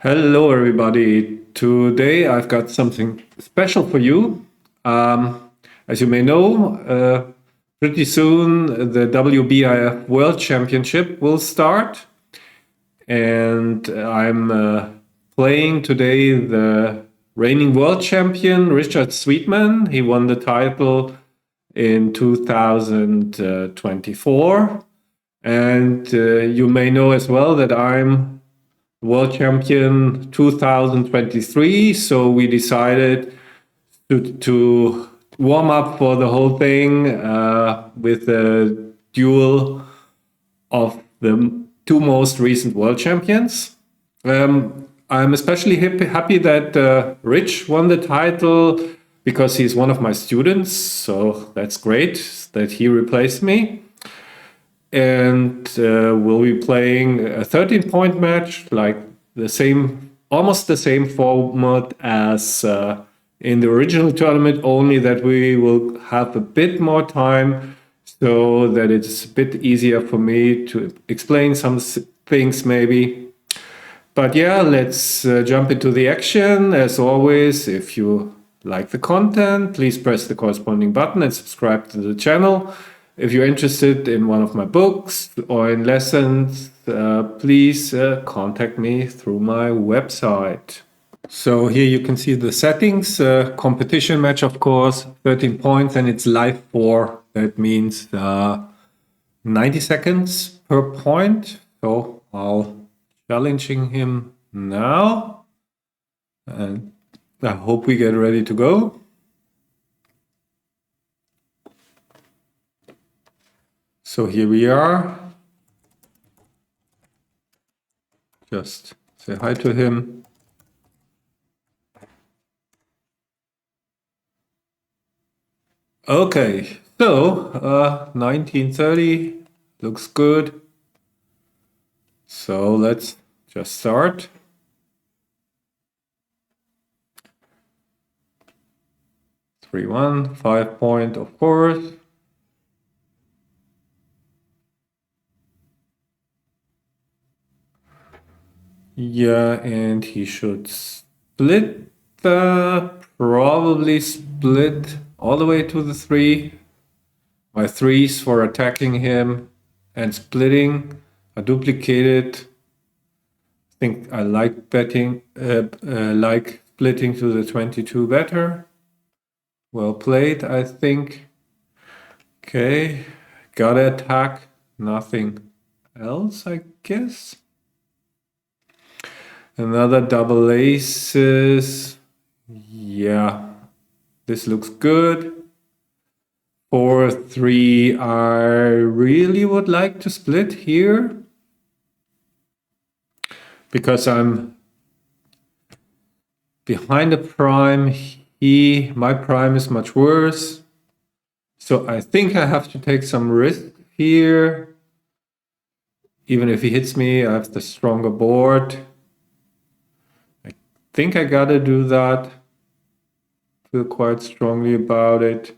Hello, everybody. Today I've got something special for you. As you may know, pretty soon the WBIF World Championship will start, and I'm playing today the reigning world champion, Richard Sweetman. He won the title in 2024. And you may know as well that I'm world champion 2023. So we decided to warm up for the whole thing with a duel of the two most recent world champions. I'm especially happy that Rich won the title because he's one of my students. So that's great that he replaced me. And we'll be playing a 13-point match, like almost the same format as in the original tournament, only that we will have a bit more time so that it's a bit easier for me to explain some things maybe. But yeah, let's jump into the action. As always, if you like the content, please press the corresponding button and subscribe to the channel. If you're interested in one of my books or in lessons, please contact me through my website. So here you can see the settings, competition match, of course, 13 points, and it's live 4. That means 90 seconds per point. So I'll challenging him now, and I hope we get ready to go. So here we are. Just say hi to him. Okay, so 1930 looks good. So let's just start. Three, 1, 5 point, of course. Yeah, and he should split, probably split all the way to the 3. My 3s for attacking him and splitting are duplicated. I think I like splitting to the 22 better. Well played, I think. Okay, gotta attack, nothing else, I guess. Another double aces. Yeah, this looks good. 4, 3, I really would like to split here because I'm behind the prime. My prime is much worse. So I think I have to take some risk here. Even if he hits me, I have the stronger board. I think I gotta do that. Feel quite strongly about it.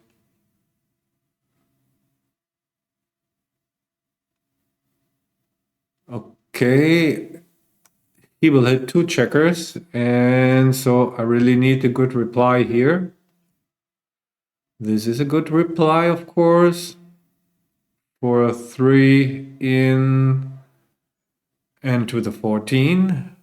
Okay, he will hit 2 checkers, and so I really need a good reply here. This is a good reply, of course, for a 3 in and to the 14,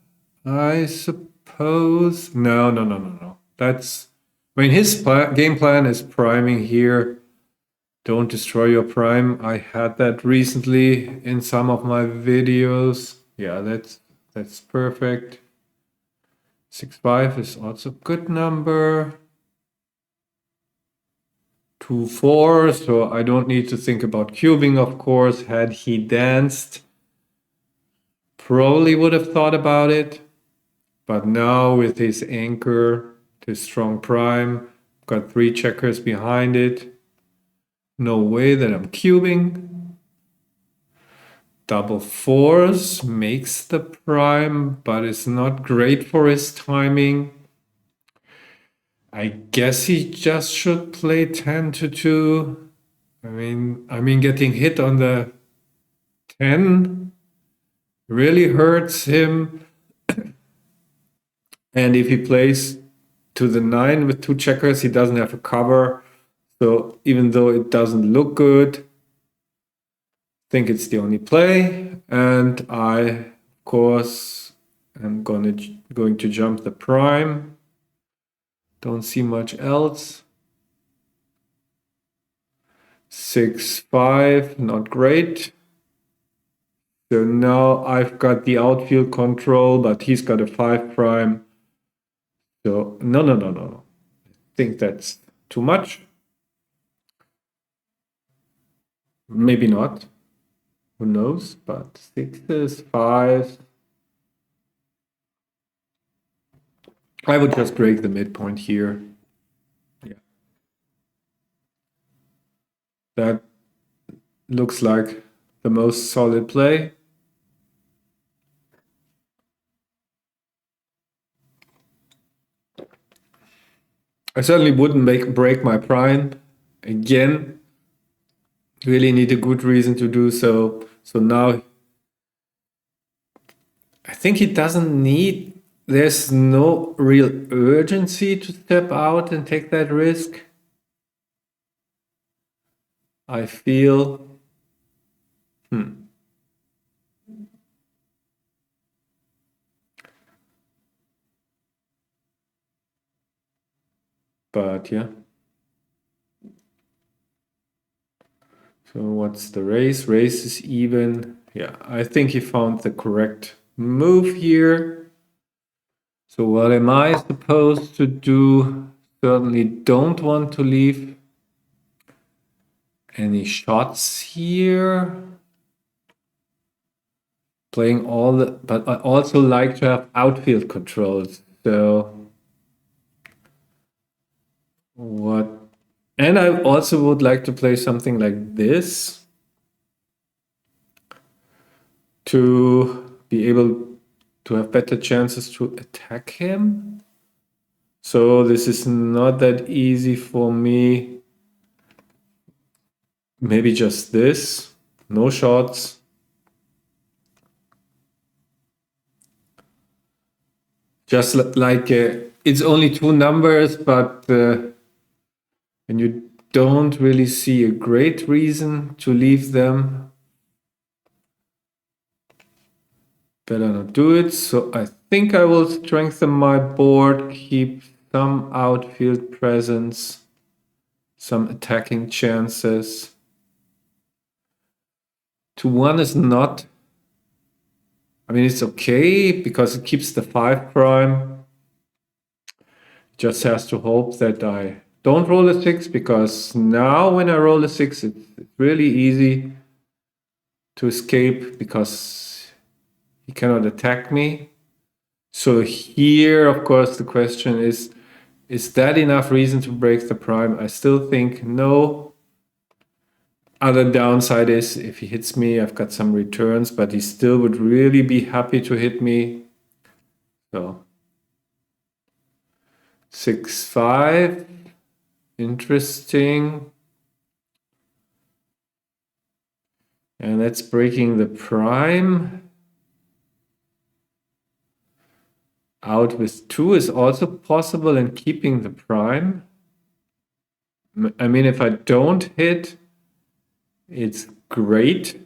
I suppose. No. That's, I mean, his game plan is priming here. Don't destroy your prime. I had that recently in some of my videos. Yeah, that's perfect. 6-5 is also a good number. 2-4, so I don't need to think about cubing, of course. Had he danced, probably would have thought about it. But now with his anchor, his strong prime, got 3 checkers behind it. No way that I'm cubing. Double 4s makes the prime, but it's not great for his timing. I guess he just should play 10 to 2. I mean, getting hit on the 10 really hurts him. And if he plays to the 9 with 2 checkers, he doesn't have a cover. So even though it doesn't look good, I think it's the only play. And I, of course, am going to jump the prime. Don't see much else. 6-5, not great. So now I've got the outfield control, but he's got a 5 prime. So no. I think that's too much. Maybe not. Who knows? But 6s, 5s. I would just break the midpoint here. Yeah. That looks like the most solid play. I certainly wouldn't break my prime again. Really need a good reason to do so. So now I think he doesn't need, there's no real urgency to step out and take that risk. I feel, but yeah. So what's the race? Race is even. Yeah, I think he found the correct move here. So what am I supposed to do? Certainly don't want to leave any shots here. Playing all the, but I also like to have outfield controls. So what? And I also would like to play something like this to be able to have better chances to attack him. So this is not that easy for me. Maybe just this, no shots. Just like it's only 2 numbers, but and you don't really see a great reason to leave them. Better not do it. So I think I will strengthen my board, keep some outfield presence, some attacking chances. 2-1 is not, I mean, it's okay because it keeps the 5 prime. Just has to hope that I don't roll a 6, because now when I roll a 6, it's really easy to escape because he cannot attack me. So here, of course, the question is that enough reason to break the prime? I still think no. Other downside is if he hits me, I've got some returns, but he still would really be happy to hit me. So 6-5, interesting. And that's breaking the prime. Out with 2 is also possible, and keeping the prime. I mean, if I don't hit, it's great.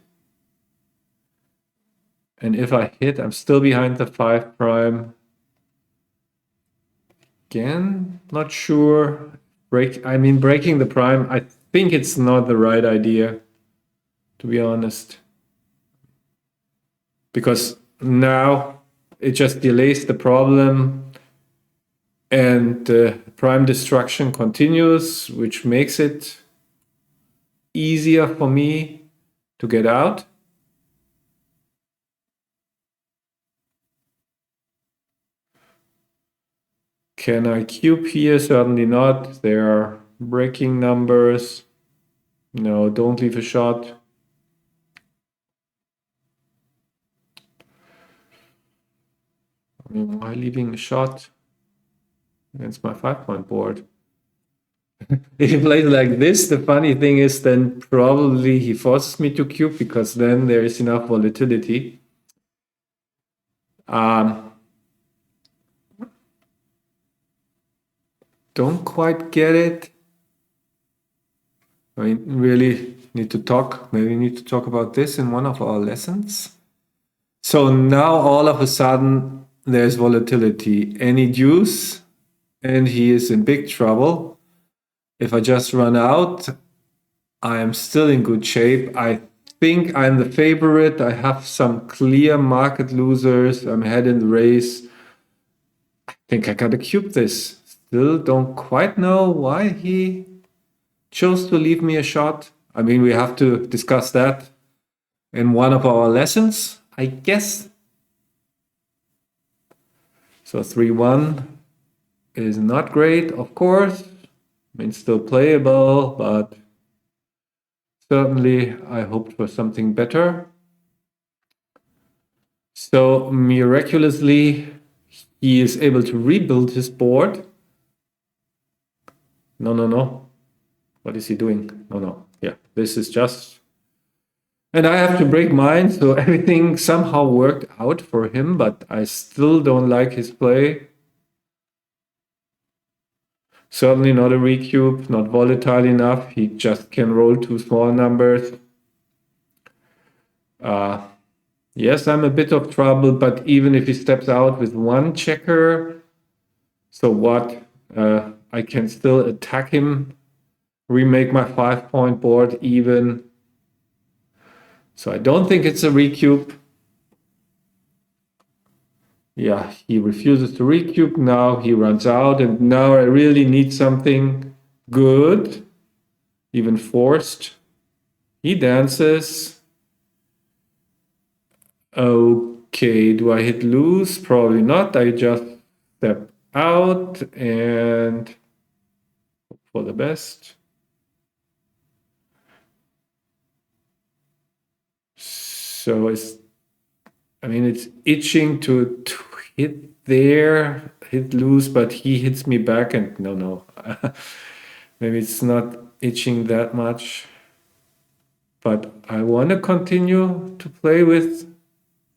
And if I hit, I'm still behind the 5 prime. Again, not sure. Breaking the prime, I think it's not the right idea, to be honest. Because now it just delays the problem, and prime destruction continues, which makes it easier for me to get out. Can I cube here? Certainly not. There are breaking numbers. No, don't leave a shot. I mean, why leaving a shot against my 5-point board? If he plays like this, the funny thing is then probably he forces me to cube, because then there is enough volatility. don't quite get it. I mean, really need to talk. Maybe we need to talk about this in one of our lessons. So now all of a sudden there's volatility. Any deuce, and he is in big trouble. If I just run out, I am still in good shape. I think I'm the favorite. I have some clear market losers. I'm ahead in the race. I think I gotta cube this. Still don't quite know why he chose to leave me a shot. I mean, we have to discuss that in one of our lessons, I guess. So 3-1 is not great, of course. I mean, still playable, but certainly I hoped for something better. So miraculously, he is able to rebuild his board. No. What is he doing? No. Yeah, this is just... And I have to break mine, so everything somehow worked out for him, but I still don't like his play. Certainly not a recube, not volatile enough. He just can roll two small numbers. Yes, I'm a bit of trouble, but even if he steps out with one checker, so what? I can still attack him, remake my 5-point board even. So I don't think it's a recube. Yeah, he refuses to recube. Now he runs out, and now I really need something good, even forced. He dances. Okay, do I hit lose? Probably not. I just step out and hope for the best. So it's itching to hit there, hit lose, but he hits me back, and no. Maybe it's not itching that much. But I want to continue to play with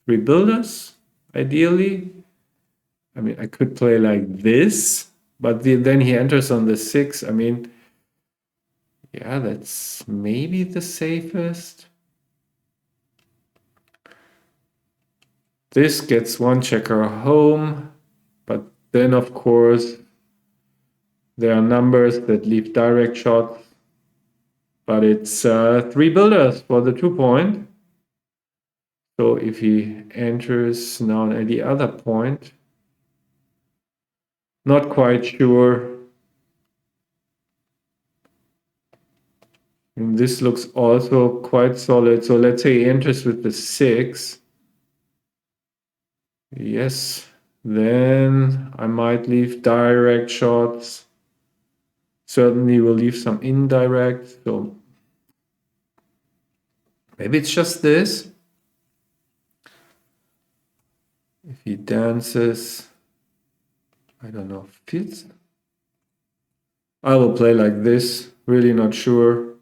rebuilders, ideally. I mean, I could play like this, but then he enters on the 6. I mean, yeah, that's maybe the safest. This gets one checker home, but then, of course, there are numbers that leave direct shots. But it's 3 builders for the 2-point. So if he enters now at the other point, not quite sure. And this looks also quite solid. So let's say he enters with the 6. Yes, then I might leave direct shots. Certainly will leave some indirect. So maybe it's just this. If he dances, I don't know, fits. I will play like this, really not sure.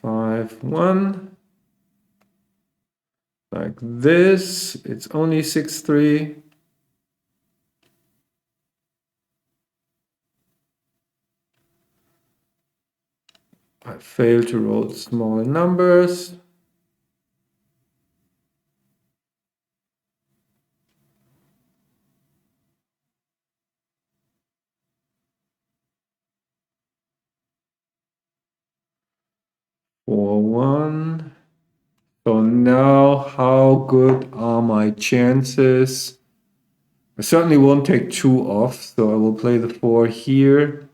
5-1. Like this, it's only 6-3. I failed to roll small numbers. For 1. So now how good are my chances? I certainly won't take 2 off, so I will play the 4 here.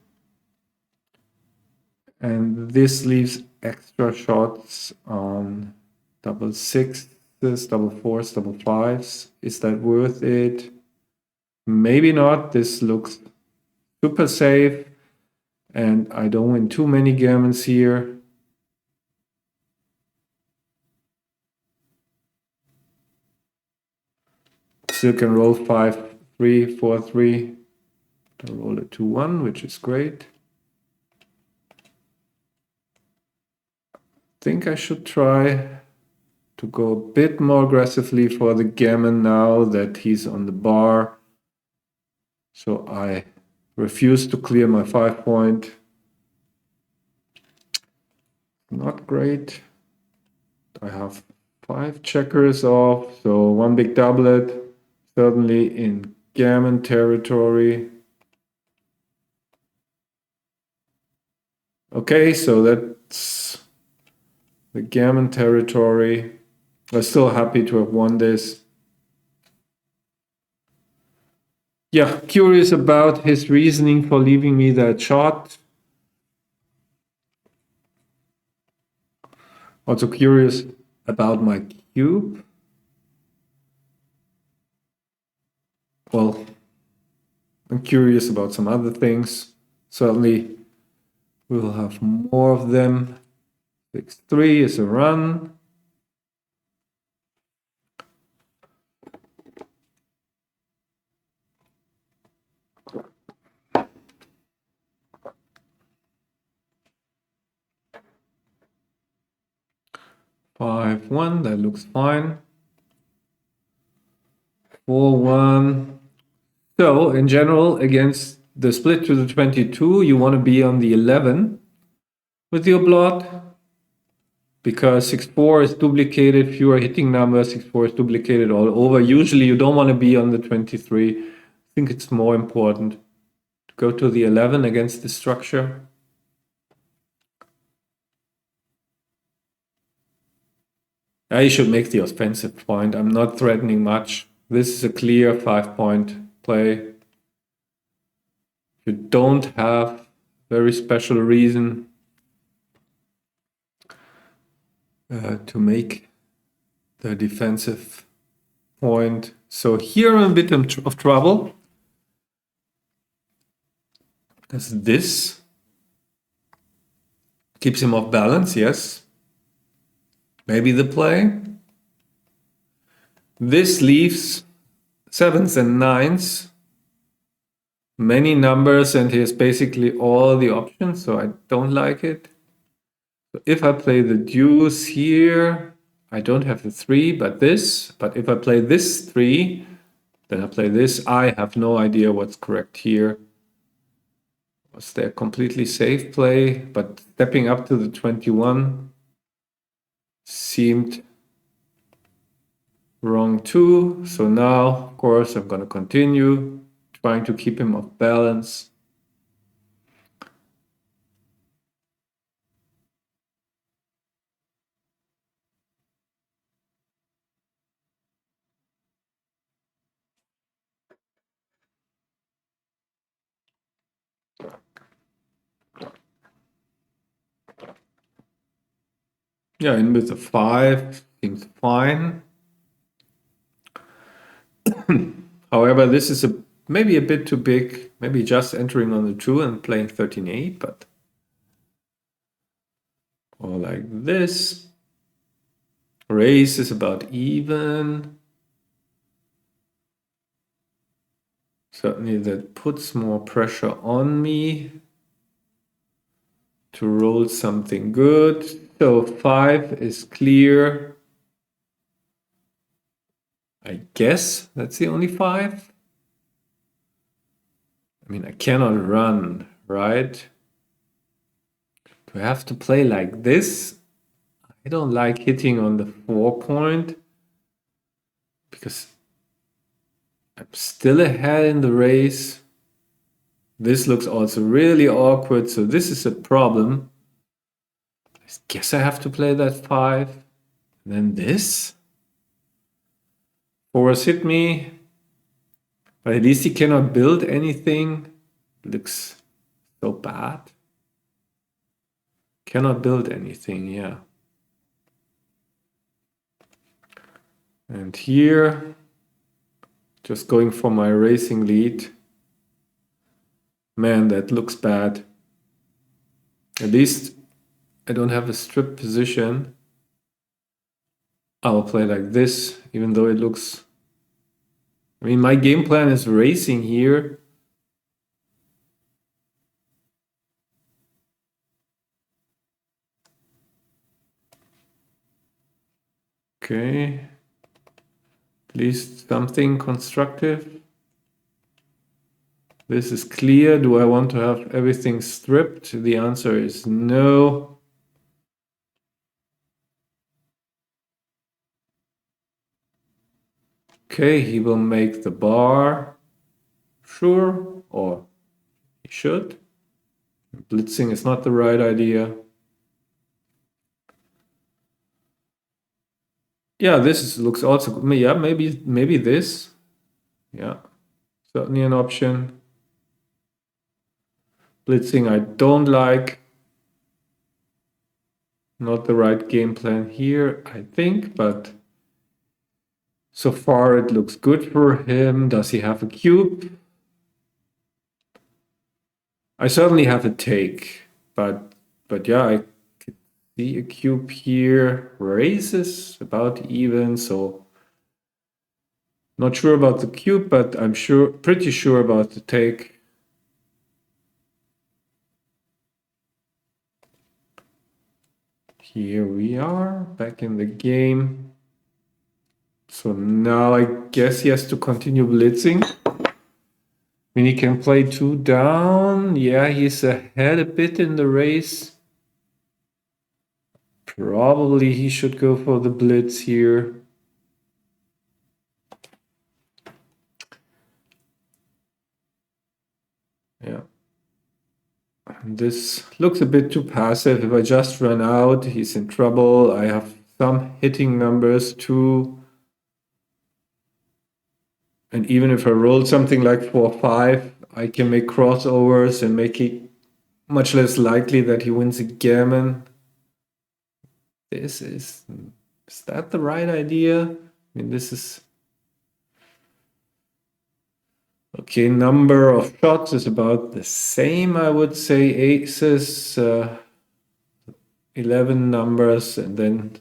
And this leaves extra shots on double 6s, double 4s, double 5s. Is that worth it? Maybe not. This looks super safe. And I don't win too many gammons here. Still can roll 5-3, 4-3. I roll a 2-1, which is great. I think I should try to go a bit more aggressively for the gammon now that he's on the bar. So I refuse to clear my 5 point. Not great. I have 5 checkers off, so 1 big doublet, certainly in gammon territory. Okay, so that's the gammon territory. I'm still happy to have won this. Yeah, curious about his reasoning for leaving me that shot. Also curious about my cube. Well, I'm curious about some other things. Certainly, we'll have more of them. 6-3 is a run. Five one, that looks fine. 4-1. So in general, against the split to the 22, you want to be on the 11 with your blot, because 6-4 is duplicated, fewer hitting numbers, 6-4 is duplicated all over. Usually you don't want to be on the 23. I think it's more important to go to the 11 against the structure. I should make the offensive point. I'm not threatening much. This is a clear 5-point play. You don't have very special reason to make the defensive point. So here I'm a bit of trouble. Because this keeps him off balance, yes. Maybe the play. This leaves 7s and 9s. Many numbers, and he has basically all the options, so I don't like it. So if I play the deuce here, I don't have the 3, but this. But if I play this 3, then I play this. I have no idea what's correct here. Was there a completely safe play? But stepping up to the 21 seemed wrong too. So now, of course, I'm going to continue trying to keep him off balance. Yeah, in with a 5 seems fine. However, this is maybe a bit too big. Maybe just entering on the 2 and playing 13-8, but or like this. Raise is about even. Certainly that puts more pressure on me to roll something good. So 5 is clear. I guess that's the only 5. I mean, I cannot run, right? Do I have to play like this? I don't like hitting on the 4 point because I'm still ahead in the race. This looks also really awkward, so this is a problem. I guess I have to play that 5. And then this. 4s hit me. But at least he cannot build anything. Looks so bad. Cannot build anything, yeah. And here, just going for my racing lead. Man, that looks bad. At least I don't have a strip position. I'll play like this, even though it looks... I mean, my game plan is racing here. Okay. At least something constructive. This is clear. Do I want to have everything stripped? The answer is no. Okay, he will make the bar. Sure, or he should. Blitzing is not the right idea. Yeah, looks also, yeah, maybe this. Yeah, certainly an option. Blitzing I don't like. Not the right game plan here, I think, but so far it looks good for him. Does he have a cube? I certainly have a take, but yeah, I could see a cube here. Raises about even, so not sure about the cube, but I'm pretty sure about the take. Here we are, back in the game. So now I guess he has to continue blitzing. I mean, he can play 2 down. Yeah, he's ahead a bit in the race. Probably he should go for the blitz here. Yeah. This looks a bit too passive. If I just run out, he's in trouble. I have some hitting numbers too. And even if I roll something like 4-5, I can make crossovers and make it much less likely that he wins a gammon. Is that the right idea? I mean, this is... Okay, number of shots is about the same, I would say. Aces, 11 numbers, and then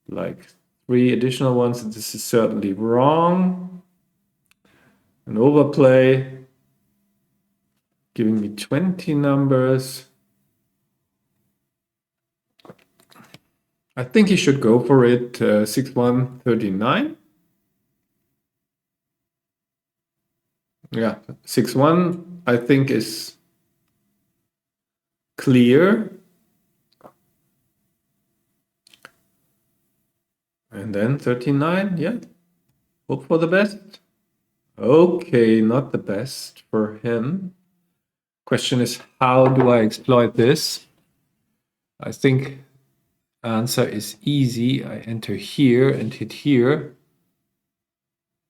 like 3 additional ones. This is certainly wrong. An overplay, giving me 20 numbers. I think he should go for it. 6-1, 39. Yeah, 6-1, I think, is clear. And then 39, yeah. Hope for the best. Okay, not the best for him. Question is, how do I exploit this? I think answer is easy. I enter here and hit here.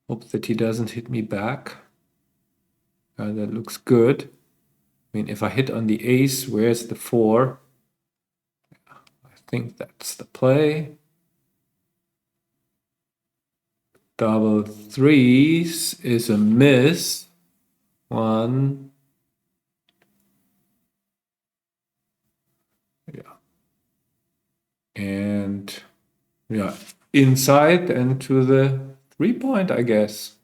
Hope that he doesn't hit me back. That looks good. I mean, if I hit on the ace, where's the 4? I think that's the play. Double threes is a miss. 1. Yeah. And yeah, inside and to the 3-point, I guess.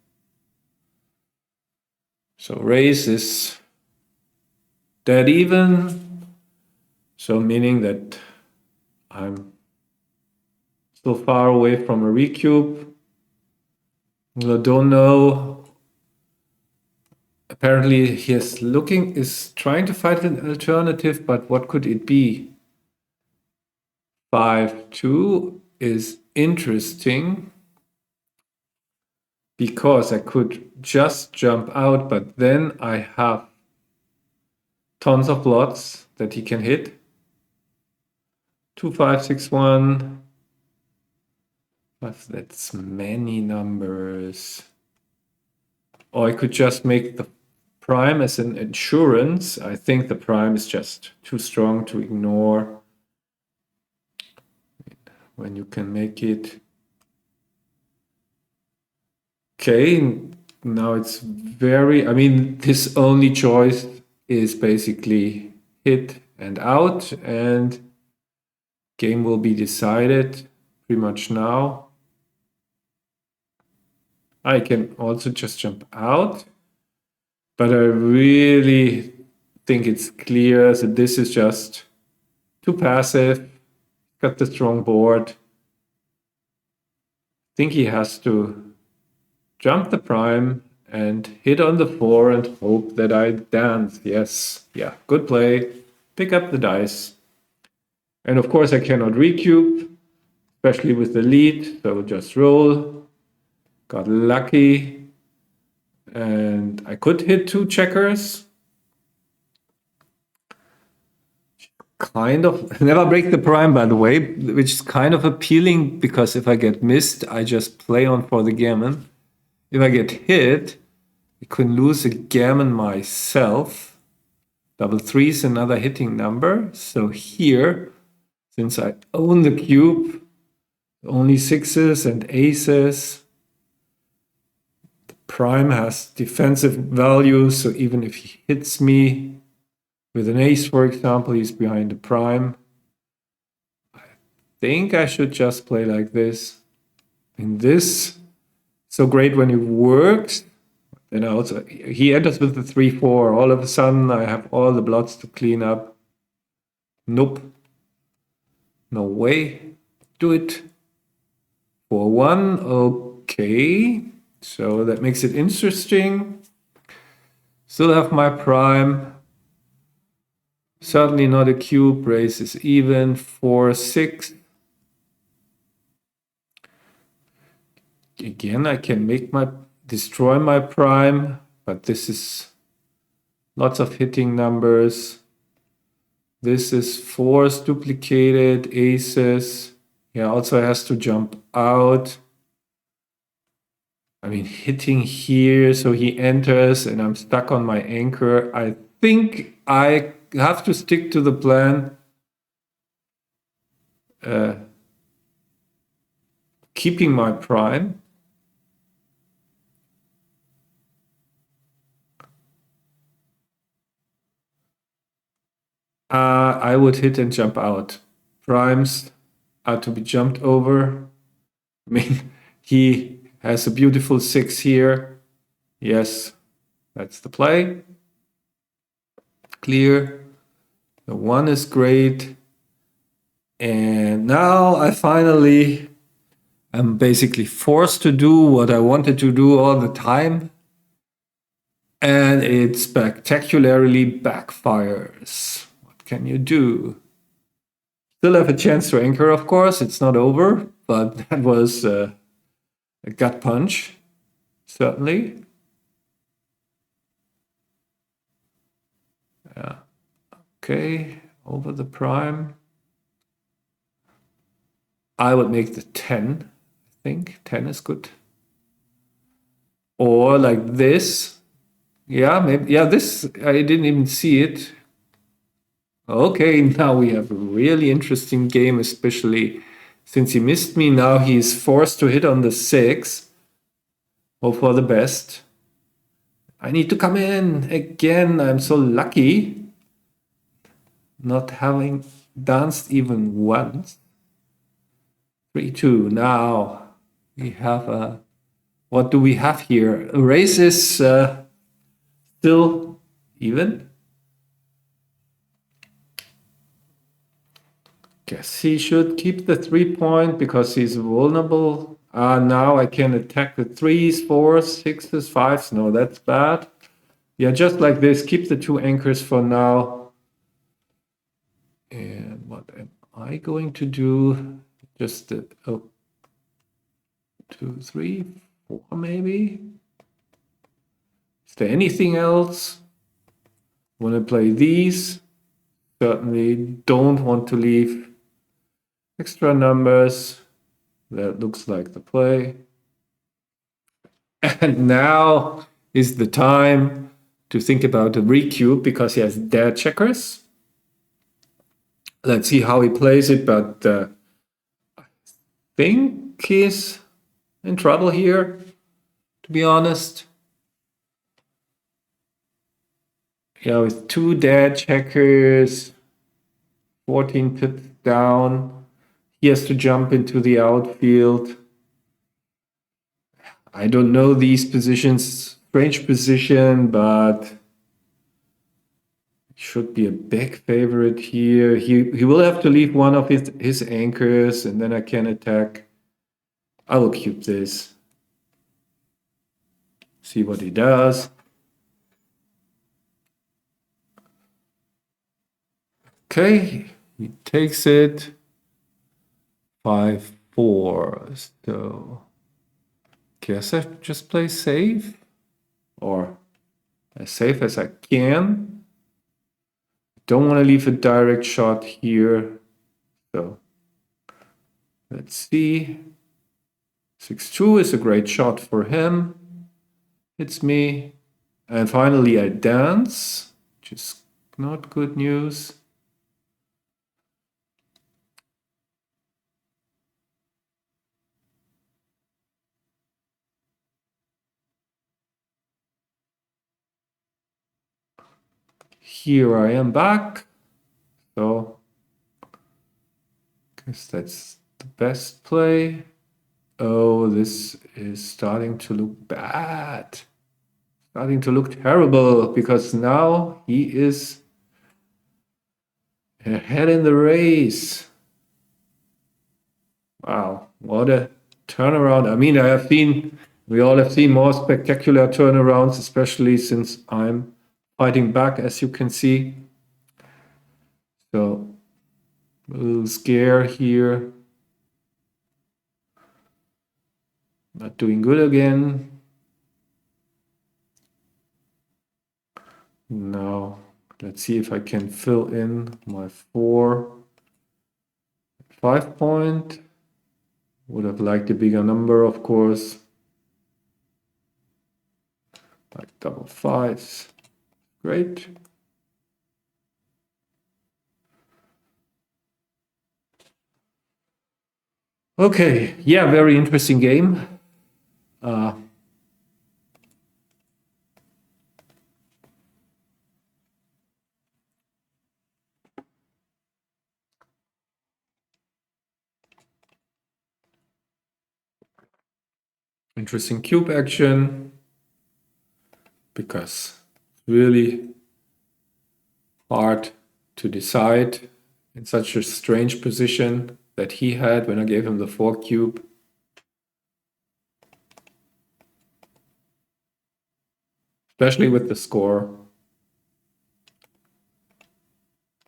So raise is dead even. So meaning that I'm still far away from a recube. I don't know. Apparently he is trying to find an alternative, but what could it be? 5-2 is interesting because I could just jump out, but then I have tons of lots that he can hit. 2, 5, 6, 1. But that's many numbers. Or I could just make the prime as an insurance. I think the prime is just too strong to ignore. When you can make it. Okay, now it's very, I mean, this only choice is basically hit and out, and game will be decided pretty much now. I can also just jump out, but I really think it's clear that this is just too passive. Got the strong board. I think he has to jump the prime and hit on the 4 and hope that I dance. Yes, yeah, good play. Pick up the dice. And of course I cannot recube, especially with the lead, so just roll. Got lucky. And I could hit 2 checkers. Kind of, never break the prime, by the way, which is kind of appealing because if I get missed, I just play on for the gammon. If I get hit, I can lose a gammon myself. Double 3 is another hitting number. So here, since I own the cube, only 6s and aces. The prime has defensive value, so even if he hits me with an ace, for example, he's behind the prime. I think I should just play like this. And this, so great when it works. Then also, he enters with the 3-4. All of a sudden, I have all the blots to clean up. Nope. No way. Do it. 4-1. Okay. So that makes it interesting. Still have my prime. Certainly not a cube. Race is even. 4-6. Again, I can destroy my prime, but this is lots of hitting numbers. This is 4s duplicated, aces. Yeah, also has to jump out. I mean, hitting here, so he enters and I'm stuck on my anchor. I think I have to stick to the plan. Keeping my prime. I would hit and jump out. Primes are to be jumped over. I mean, he has a beautiful 6 here. Yes, that's the play. Clear. The 1 is great. And now I'm basically forced to do what I wanted to do all the time. And it spectacularly backfires. What can you do? Still have a chance to anchor, of course. It's not over, but that was a gut punch, certainly. Yeah. Okay, over the prime. I would make the 10, I think. 10 is good. Or like this. Yeah, maybe. Yeah, this, I didn't even see it. Okay, now we have a really interesting game, especially since he missed me. Now he's forced to hit on the 6. Hope for the best. I need to come in again. I'm so lucky not having danced even once. 3-2. Now we have a... What do we have here? A race is still even. Guess he should keep the 3-point because he's vulnerable. Now I can attack the 3s, 4s, 6s, 5s. No, that's bad. Yeah, just like this. Keep the 2 anchors for now. And what am I going to do? Just 2, 3, 4 maybe. Is there anything else? Want to play these? Certainly don't want to leave extra numbers. That looks like the play. And now is the time to think about the recube because he has dead checkers. Let's see how he plays it, but I think he's in trouble here, to be honest. Yeah, with 2 dead checkers, 14 pips down. He has to jump into the outfield. I don't know these positions, strange position, but should be a big favorite here. He will have to leave one of his anchors, and then I can attack. I will keep this. see what he does. Okay, he takes it 5-4. So guess I just play safe, or as safe as I can. Don't want to leave a direct shot here. So let's see. 6-2 is a great shot for him. Hits me. And finally I dance, which is not good news. Here I am back. So I guess that's the best play. Oh, this is starting to look bad. Starting to look terrible, because now he is ahead in the race. Wow, what a turnaround. I mean, we all have seen more spectacular turnarounds, especially since I'm fighting back, as you can see. So, a little scare here. Not doing good again. Now, let's see if I can fill in my 4-5 point. Would have liked a bigger number, of course. Like double fives. Great. Okay, yeah, very interesting game. Interesting cube action, because it's really hard to decide in such a strange position that he had when I gave him the 4 cube. Especially with the score.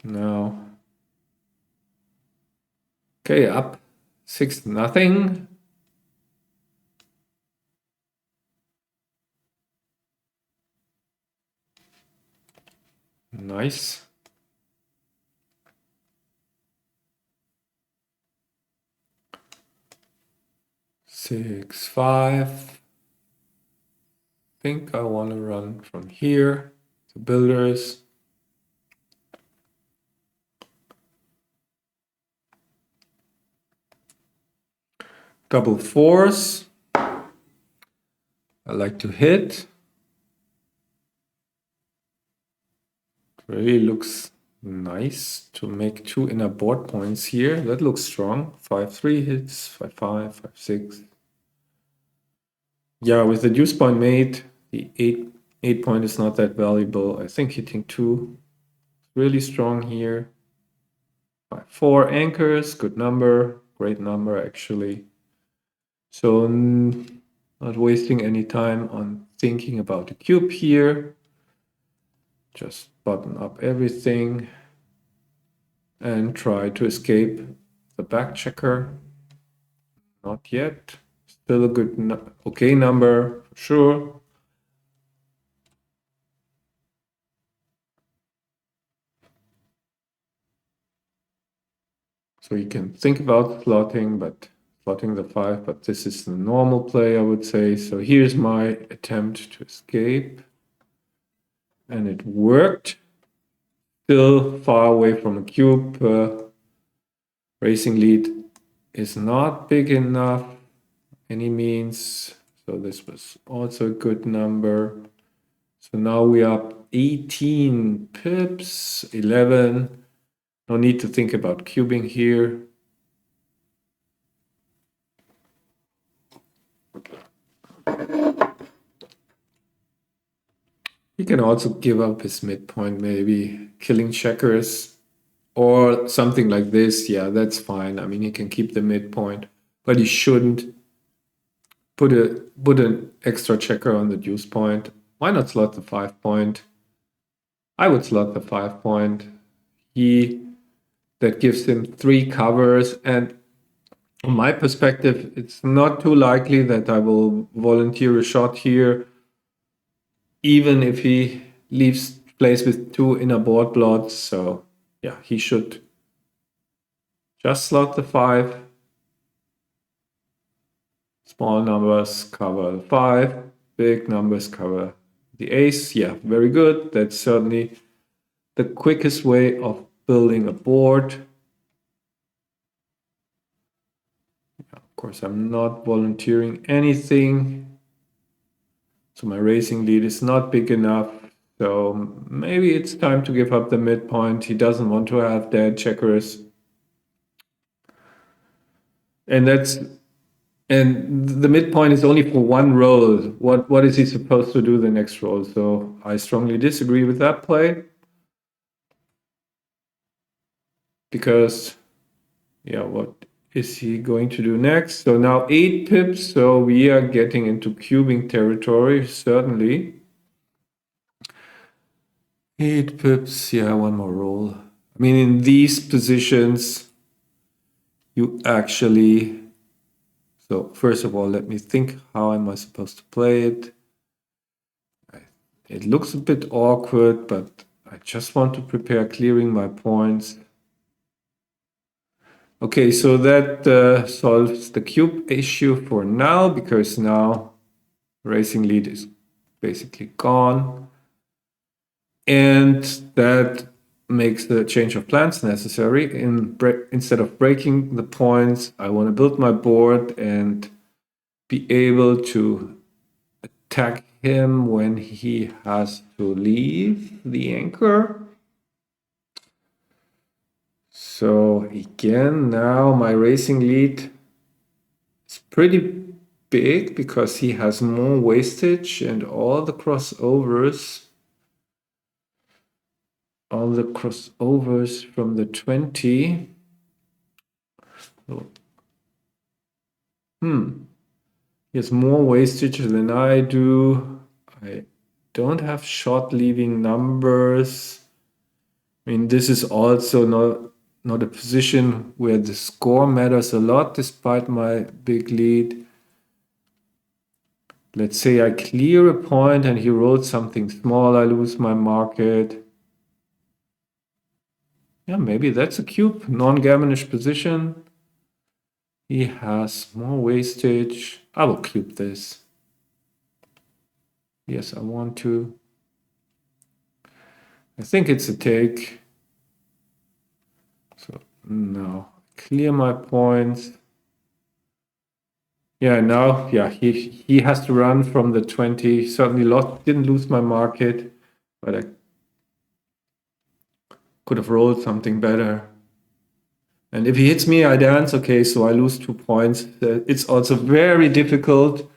Now, okay, up 6-0. Nice. Six, 5. Think I want to run from here to builders. Double 4s. I like to hit. Really looks nice to make 2 inner board points here. That looks strong. 5-3 hits, 5-5, 5-6. Yeah, with the deuce point made, the 8 point is not that valuable. I think hitting 2 is really strong here. 5-4 anchors, good number, great number actually. So not wasting any time on thinking about the cube here. Just button up everything and try to escape the back checker. Not yet. Still a good, okay number for sure. So you can think about slotting the 5, but this is the normal play, I would say. So here's my attempt to escape. And it worked. Still far away from a cube. Racing lead is not big enough any means. So this was also a good number. So now we are 18 pips, 11. No need to think about cubing here. He can also give up his midpoint, maybe killing checkers or something like this. Yeah, that's fine. I mean, he can keep the midpoint, but he shouldn't put an extra checker on the deuce point. Why not slot the 5 point? I would slot the 5 point. That gives him 3 covers, and from my perspective, it's not too likely that I will volunteer a shot here, even if he plays with 2 inner board blots. So yeah, he should just slot the 5. Small numbers cover the 5. Big numbers cover the ace. Yeah, very good. That's certainly the quickest way of building a board. Of course, I'm not volunteering anything. So my racing lead is not big enough. So maybe it's time to give up the midpoint. He doesn't want to have dead checkers. And the midpoint is only for one roll. What is he supposed to do the next roll? So I strongly disagree with that play. Because, yeah, what is he going to do next? So now 8 pips. So we are getting into cubing territory, certainly. 8 pips, yeah, one more roll. I mean, in these positions, you actually... So first of all, let me think, how am I supposed to play it? It looks a bit awkward, but I just want to prepare clearing my points. Okay, so that solves the cube issue for now, because now racing lead is basically gone. And that makes the change of plans necessary. Instead of breaking the points, I want to build my board and be able to attack him when he has to leave the anchor. So again, now my racing lead is pretty big because he has more wastage and all the crossovers from the 20. He has more wastage than I do. I don't have short leaving numbers. I mean, this is also not a position where the score matters a lot despite my big lead. Let's say I clear a point and he rolls something small, I lose my market. Yeah, maybe that's a cube, non-gammonish position. He has more wastage. I will cube this. Yes, I want to. I think it's a take. So now clear my points. Yeah, now, yeah, he has to run from the 20. Certainly didn't lose my market, but I could have rolled something better. And if he hits me, I dance. Okay, so I lose 2 points. It's also very difficult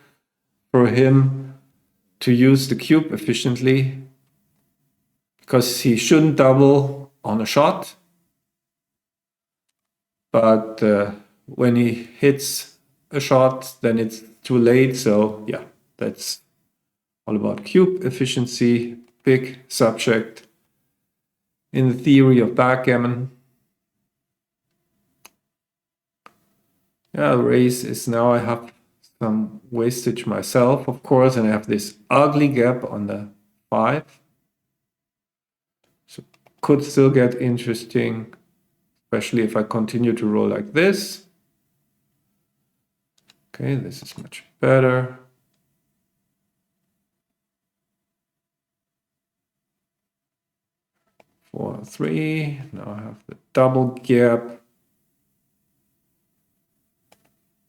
for him to use the cube efficiently because he shouldn't double on a shot. But when he hits a shot, then it's too late. So yeah, that's all about cube efficiency, big subject in the theory of backgammon. Yeah, the race is now I have some wastage myself, of course, and I have this ugly gap on the 5. So could still get interesting, especially if I continue to roll like this. Okay, this is much better. Four, 3. Now I have the double gap.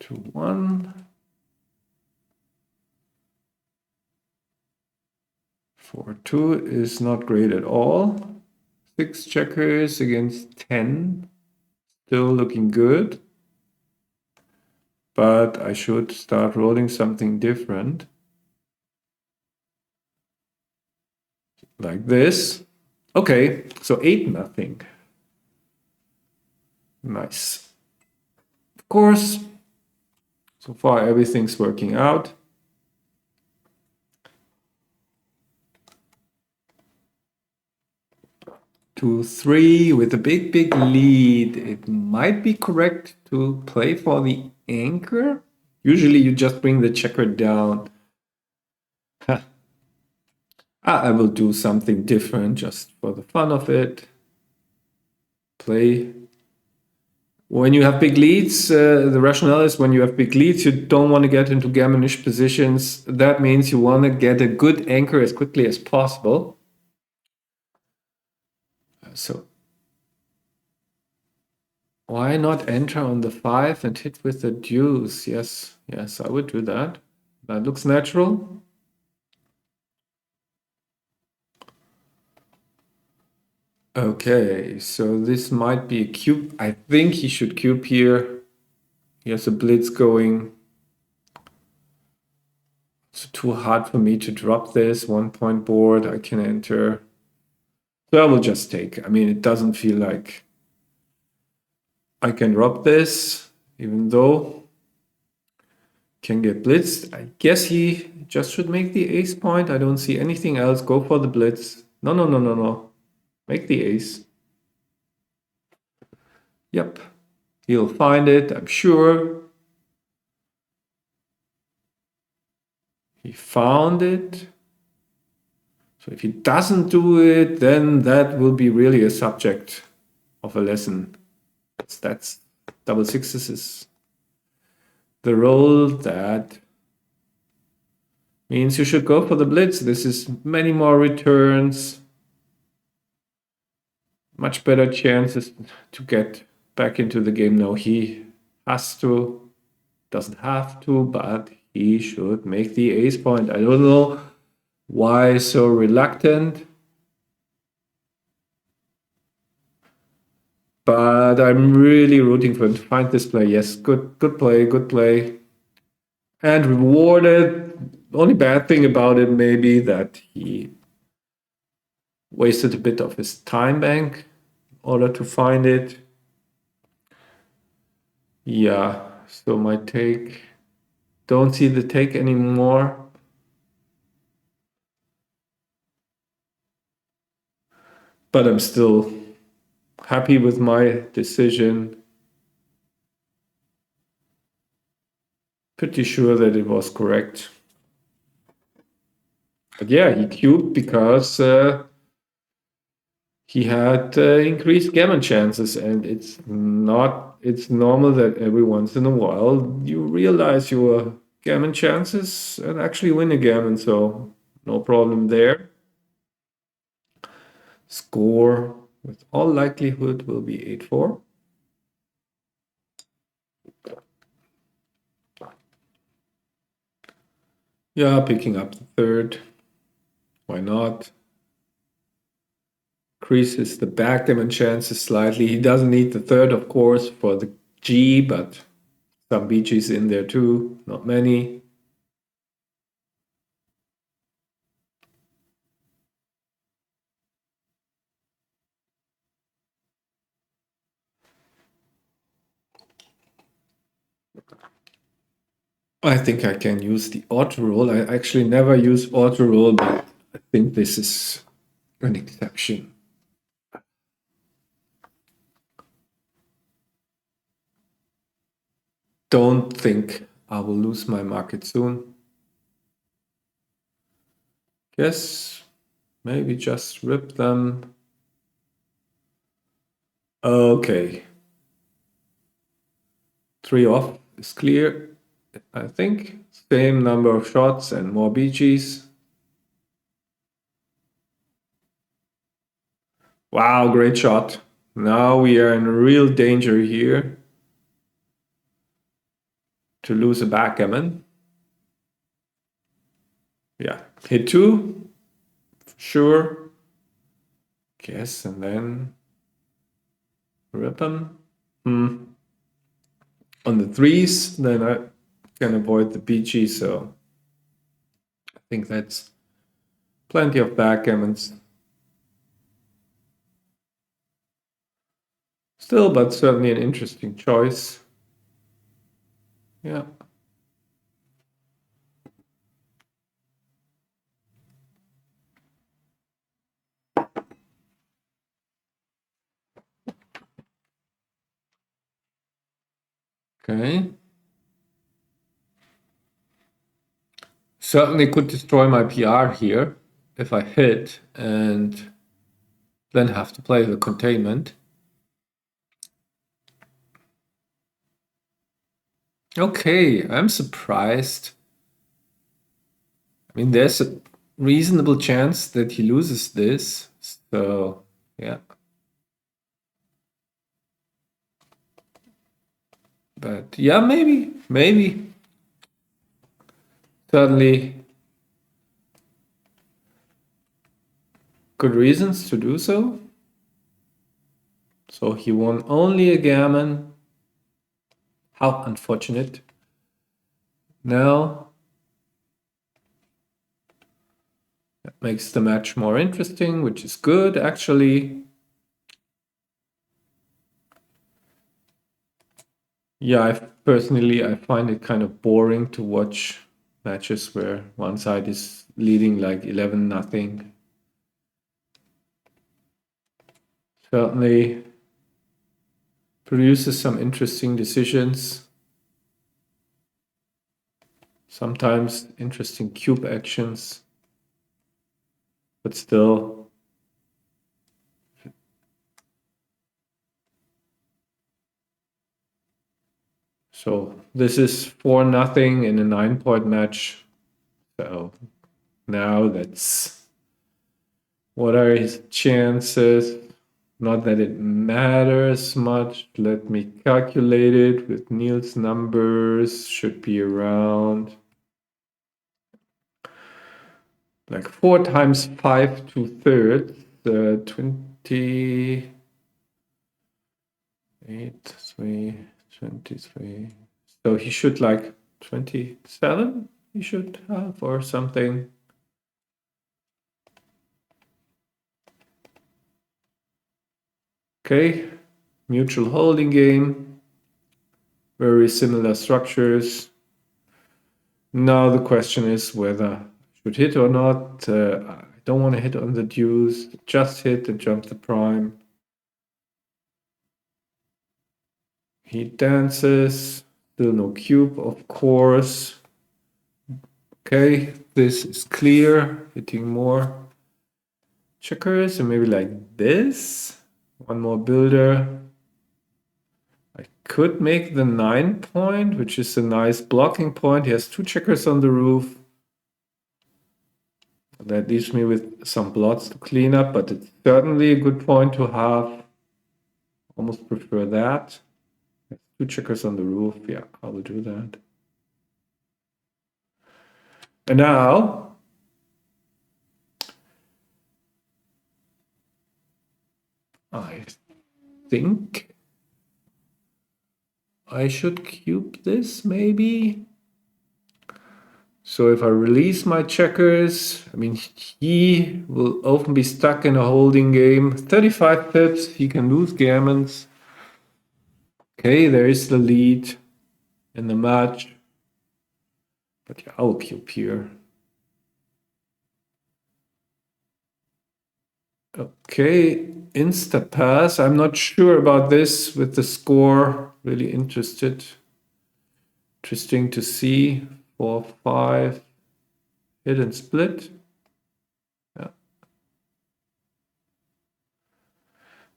2, 1. 4, 2 is not great at all. 6 checkers against 10. Still looking good. But I should start rolling something different. Like this. Okay, so 8-0. Nice. Of course. So far, everything's working out. To 3 with a big, big lead. It might be correct to play for the anchor. Usually you just bring the checker down. I will do something different just for the fun of it. Play. When you have big leads, the rationale is when you have big leads, you don't want to get into gammonish positions. That means you want to get a good anchor as quickly as possible. So why not enter on the 5 and hit with the deuce? Yes, yes, I would do that. That looks natural. Okay, so this might be a cube. I think he should cube here. He has a blitz going. It's too hard for me to drop this 1 point board. I can enter. So I will just take. I mean, it doesn't feel like I can drop this, even though can get blitzed. I guess he just should make the ace point. I don't see anything else. Go for the blitz. No, no, no, no, no. Make the ace. Yep. He'll find it, I'm sure. He found it. So if he doesn't do it, then that will be really a subject of a lesson. That's double sixes is the roll that means you should go for the blitz. This is many more returns, much better chances to get back into the game. No, he has to, doesn't have to, but he should make the ace point. I don't know why so reluctant, but I'm really rooting for him to find this play. Yes, good play, good play. And rewarded. The only bad thing about it may be that he wasted a bit of his time bank in order to find it. Yeah, so my take, don't see the take anymore. But I'm still happy with my decision. Pretty sure that it was correct. But yeah, he cubed because he had increased gammon chances, and it's normal that every once in a while you realize your gammon chances and actually win a gammon, so no problem there. Score with all likelihood will be 8-4. Yeah, picking up the third. Why not? Increases the backgammon chances slightly. He doesn't need the third, of course, for the G, but some BGs in there too. Not many. I think I can use the auto roll. I actually never use auto roll, but I think this is an exception. Don't think I will lose my market soon. Guess maybe just rip them. Okay. 3 off is clear. I think same number of shots and more BGs. Wow, great shot. Now we are in real danger here to lose a backgammon. Yeah, hit 2, sure. Guess, and then rip them. On the 3s, then I can avoid the BG, so I think that's plenty of backgammons. Still, but certainly an interesting choice. Yeah. Okay. Certainly could destroy my PR here if I hit and then have to play the containment. Okay, I'm surprised. I mean, there's a reasonable chance that he loses this. So, yeah. But yeah, maybe. Certainly good reasons to do so. So he won only a gammon. How unfortunate. Now, that makes the match more interesting, which is good, actually. Yeah, I find it kind of boring to watch matches where one side is leading like 11-0. Certainly produces some interesting decisions. Sometimes interesting cube actions, but still. So this is 4-0 in a 9-point match. So now what are his chances? Not that it matters much. Let me calculate it with Neil's numbers. Should be around like 4 times 5 2/3, 28, 3, 23. So he should like 27, he should have, or something. Okay, mutual holding game, very similar structures. Now the question is whether I should hit or not. I don't want to hit on the deuce, just hit and jump the prime. He dances, still no cube, of course. Okay, this is clear, hitting more checkers and maybe like this. One more builder. I could make the 9-point, which is a nice blocking point. He has 2 checkers on the roof. That leaves me with some blots to clean up, but it's certainly a good point to have. Almost prefer that. 2 checkers on the roof. Yeah, I will do that. And now I think I should cube this maybe. So if I release my checkers, I mean, he will often be stuck in a holding game. 35 pips, he can lose gammons. Okay, there is the lead in the match. But yeah, I'll cube here. Okay, insta pass. I'm not sure about this with the score. Really interested. Interesting to see. 4-5. Hit and split. Yeah.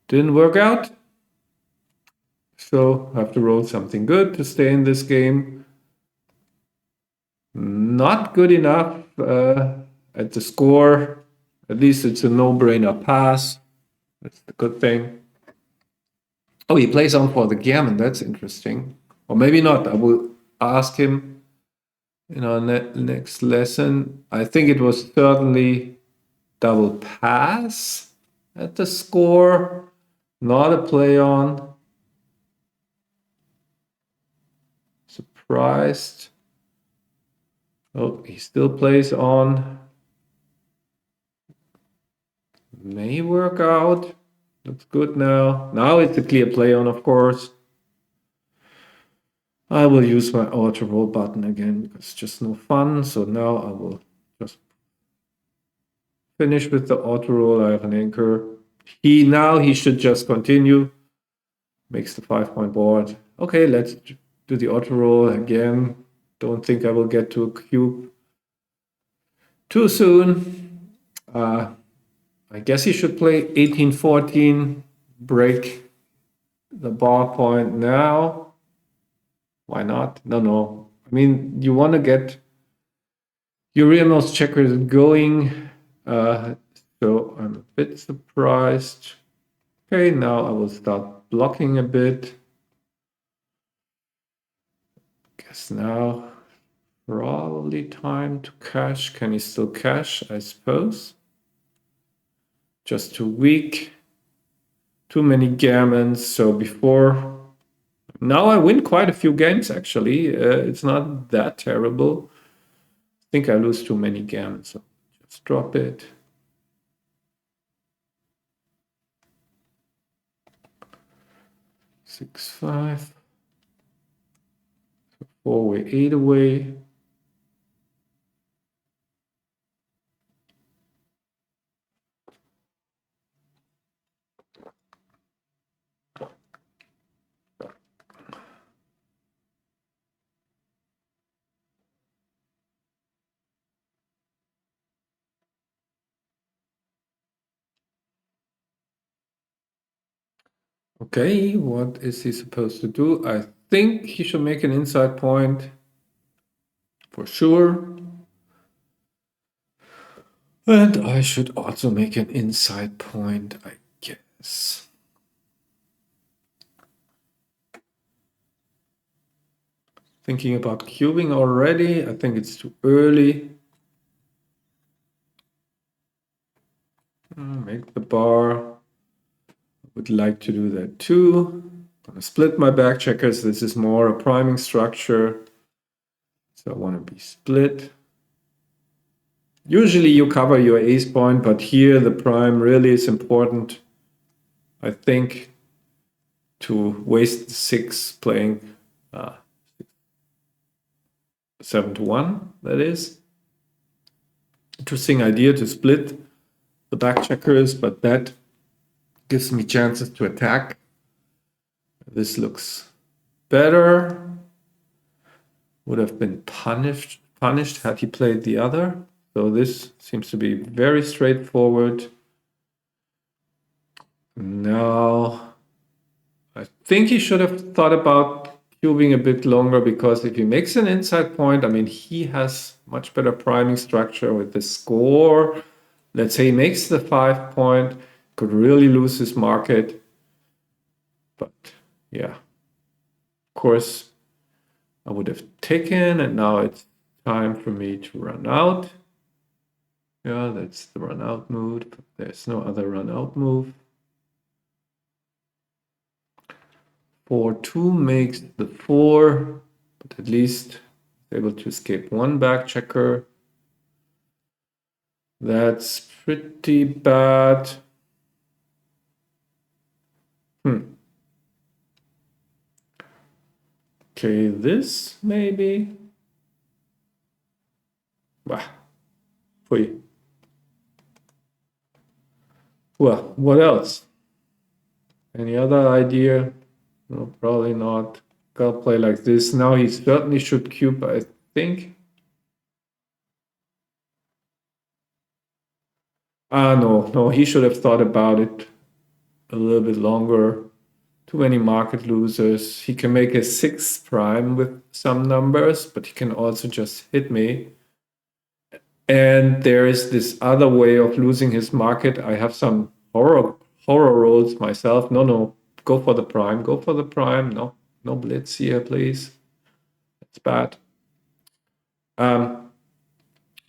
Didn't work out. So I have to roll something good to stay in this game. Not good enough at the score. At least it's a no-brainer pass. That's the good thing. Oh, he plays on for the gammon. That's interesting. Or maybe not. I will ask him in our next lesson. I think it was certainly double pass at the score, not a play on. Surprised. Oh, he still plays on. May work out. Looks good now. Now it's a clear play on, of course. I will use my auto roll button again because it's just no fun. So now I will just finish with the auto roll. I have an anchor. He should just continue. Makes the 5-point board. Okay, let's do the auto roll again. Don't think I will get to a cube too soon. I guess he should play 18-14, break the bar point now. Why not? No. I mean, you want to get your rearmost checkers going. So I'm a bit surprised. Okay, now I will start blocking a bit. Guess now probably time to cash. Can he still cash? I suppose. Just too weak. Too many gammons. So before, now I win quite a few games actually. It's not that terrible. I think I lose too many gammons. So just drop it. 6-5. 4-way, 8-away. Okay, what is he supposed to do? I think he should make an inside point for sure. And I should also make an inside point, I guess. Thinking about cubing already. I think it's too early. Make the bar. Would like to do that too. I'm gonna split my back checkers. This is more a priming structure. So I want to be split. Usually you cover your ace point, but here the prime really is important, I think, to waste 6 playing 7-1, that is. Interesting idea to split the back checkers, but that gives me chances to attack. This looks better. Would have been punished had he played the other. So this seems to be very straightforward. Now, I think he should have thought about cubing a bit longer, because if he makes an inside point, I mean, he has much better priming structure with the score. Let's say he makes the 5 point, could really lose his market. But yeah, of course, I would have taken, and now it's time for me to run out. Yeah, that's the run out move. There's no other run out move. 4-2 makes the 4, but at least able to escape one back checker. That's pretty bad. Okay, this maybe. Bah. Pui. Well, what else? Any other idea? No, probably not. Gotta play like this. Now he certainly should cube, I think. No, he should have thought about it a little bit longer. Too many market losers. He can make a 6 prime with some numbers, but he can also just hit me. And there is this other way of losing his market. I have some horror rolls myself. No, go for the prime. Go for the prime. No blitz here, please. It's bad.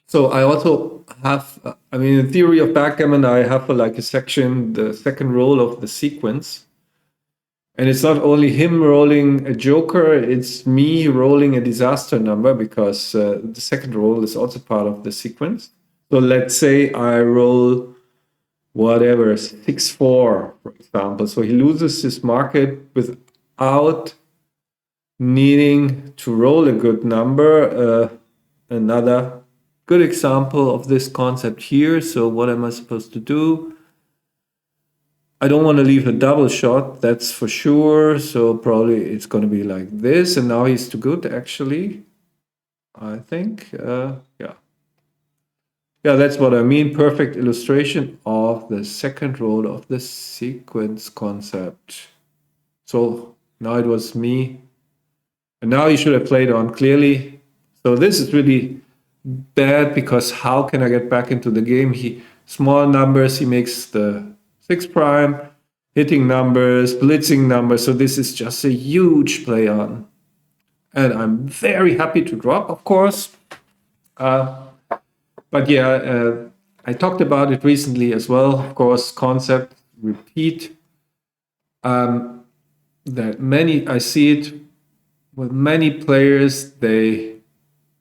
So I also have, I mean, in theory of backgammon, I have like a section, the second roll of the sequence. And it's not only him rolling a joker, it's me rolling a disaster number, because the second roll is also part of the sequence. So let's say I roll whatever, 6-4, for example. So he loses his market without needing to roll a good number. Another good example of this concept here. So what am I supposed to do? I don't want to leave a double shot, that's for sure. So probably it's going to be like this. And now he's too good, actually, I think. Yeah. Yeah, that's what I mean. Perfect illustration of the second rule of the sequence concept. So now it was me. And now you should have played on clearly. So this is really bad because how can I get back into the game? Small numbers, he makes the 6 prime, hitting numbers, blitzing numbers. So this is just a huge play on. And I'm very happy to drop, of course. But yeah, I talked about it recently as well. Of course, concept, repeat. That I see it with many players, they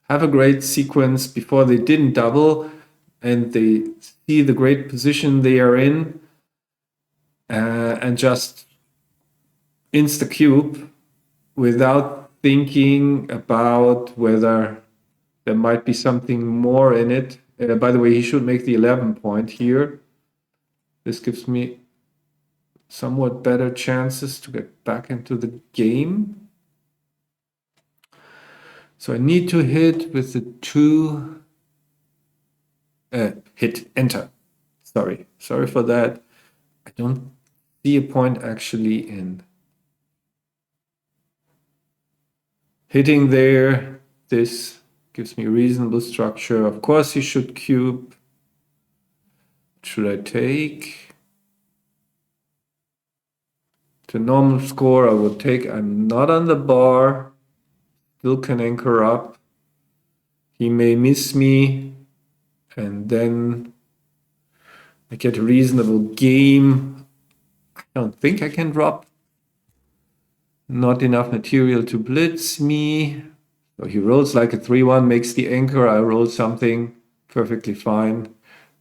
have a great sequence before they didn't double, and they see the great position they are in, and just insta cube without thinking about whether there might be something more in it. By the way, he should make the 11 point here. This gives me somewhat better chances to get back into the game. So I need to hit with the 2, hit enter. Sorry for that. I don't see a point actually in hitting there. This gives me reasonable structure. Of course, he should cube. Should I take? The normal score I would take. I'm not on the bar. Still can anchor up. He may miss me. And then I get a reasonable game. I don't think I can drop. Not enough material to blitz me. So he rolls like a 3-1, makes the anchor. I roll something perfectly fine.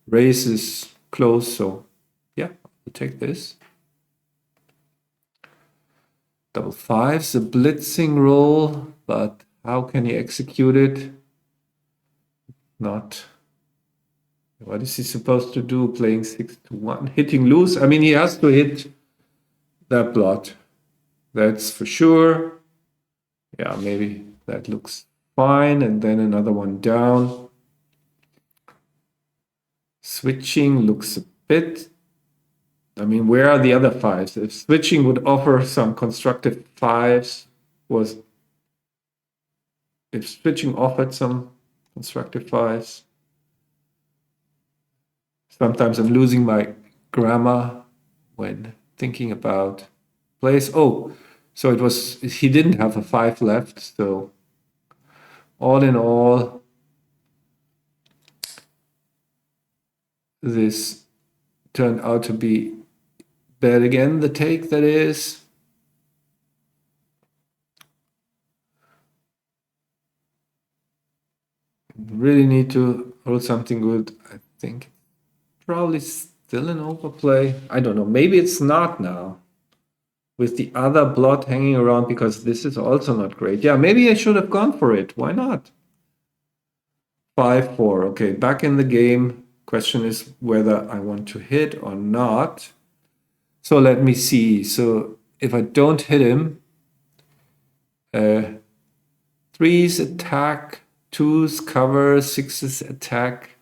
Raise is close, so yeah, I'll take this. Double fives, a blitzing roll, but how can he execute it? Not. What is he supposed to do playing 6-1? Hitting loose? I mean, he has to hit that blot. That's for sure. Yeah, maybe that looks fine. And then another one down. Switching looks a bit. I mean, where are the other fives? If switching would offer some constructive fives, if switching offered some constructive fives. Sometimes I'm losing my grammar when thinking about plays. Oh, so he didn't have a 5 left. So all in all, this turned out to be bad again, the take that is. Really need to roll something good. I think probably still an overplay. I don't know. Maybe it's not now. With the other blot hanging around, because this is also not great. Yeah, maybe I should have gone for it. Why not? 5-4. Okay, back in the game. Question is whether I want to hit or not. So let me see. So if I don't hit him, 3s attack, 2s cover, 6s attack.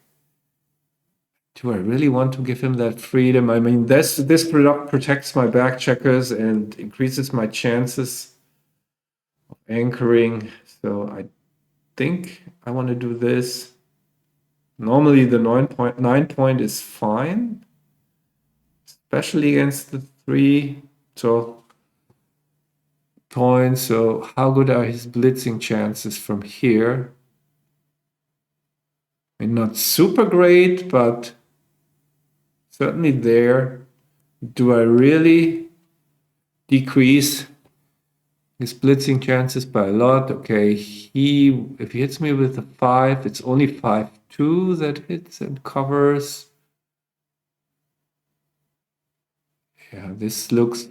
Do I really want to give him that freedom? I mean, this protects my back checkers and increases my chances of anchoring. So I think I want to do this. Normally the 9 point is fine, especially against the 3 points. So how good are his blitzing chances from here? I mean, not super great, but certainly there. Do I really decrease his blitzing chances by a lot? Okay, if he hits me with a 5, it's only 5-2 that hits and covers. Yeah, this looks...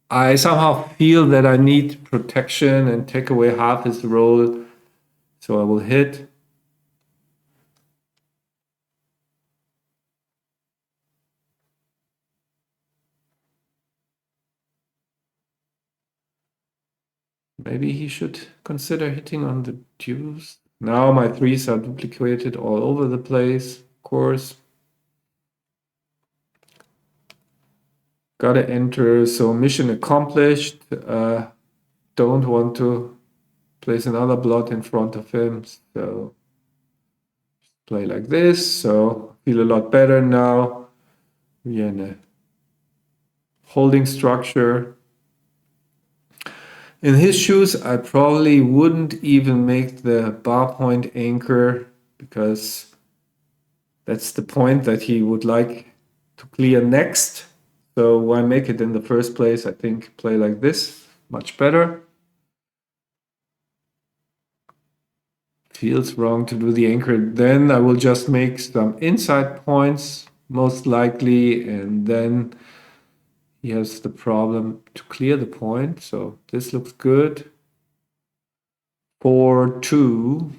I somehow feel that I need protection and take away half his roll. So I will hit. Maybe he should consider hitting on the deuce. Now my threes are duplicated all over the place, of course. Gotta enter, so mission accomplished. Don't want to place another blot in front of him, so play like this. So feel a lot better now. We're in a holding structure. In his shoes, I probably wouldn't even make the bar point anchor because that's the point that he would like to clear next. So why make it in the first place? I think play like this, much better. Feels wrong to do the anchor. Then I will just make some inside points, most likely, and then he has the problem to clear the point. So this looks good. 4-2.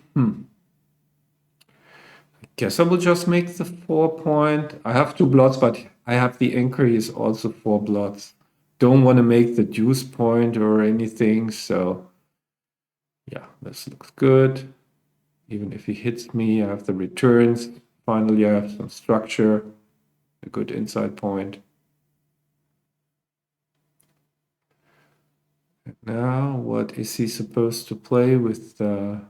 Guess I will just make the 4 point. I have 2 blots, but I have the anchor. He's also 4 blots. Don't want to make the deuce point or anything. So yeah, this looks good. Even if he hits me, I have the returns. Finally, I have some structure, a good inside point. And now, what is he supposed to play with 4,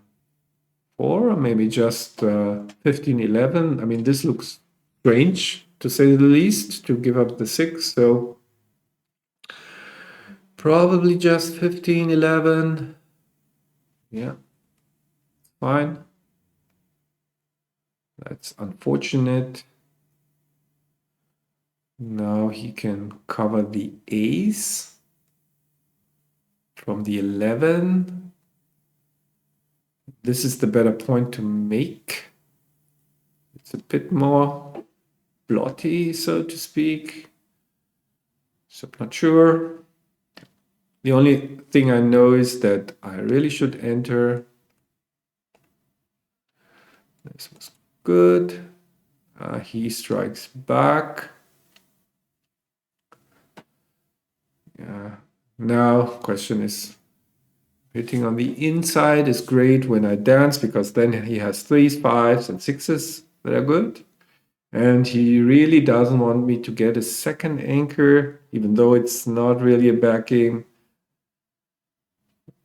or maybe just 15-11? I mean, this looks strange, to say the least, to give up the 6. So probably just 15-11. Yeah, fine. That's unfortunate. Now he can cover the ace from the 11. This is the better point to make. It's a bit more blotty, so to speak. So I'm not sure. The only thing I know is that I really should enter. This was good. He strikes back. Yeah. Now, question is, hitting on the inside is great when I dance because then he has 3s, 5s, and 6s that are good. And he really doesn't want me to get a second anchor, even though it's not really a backing.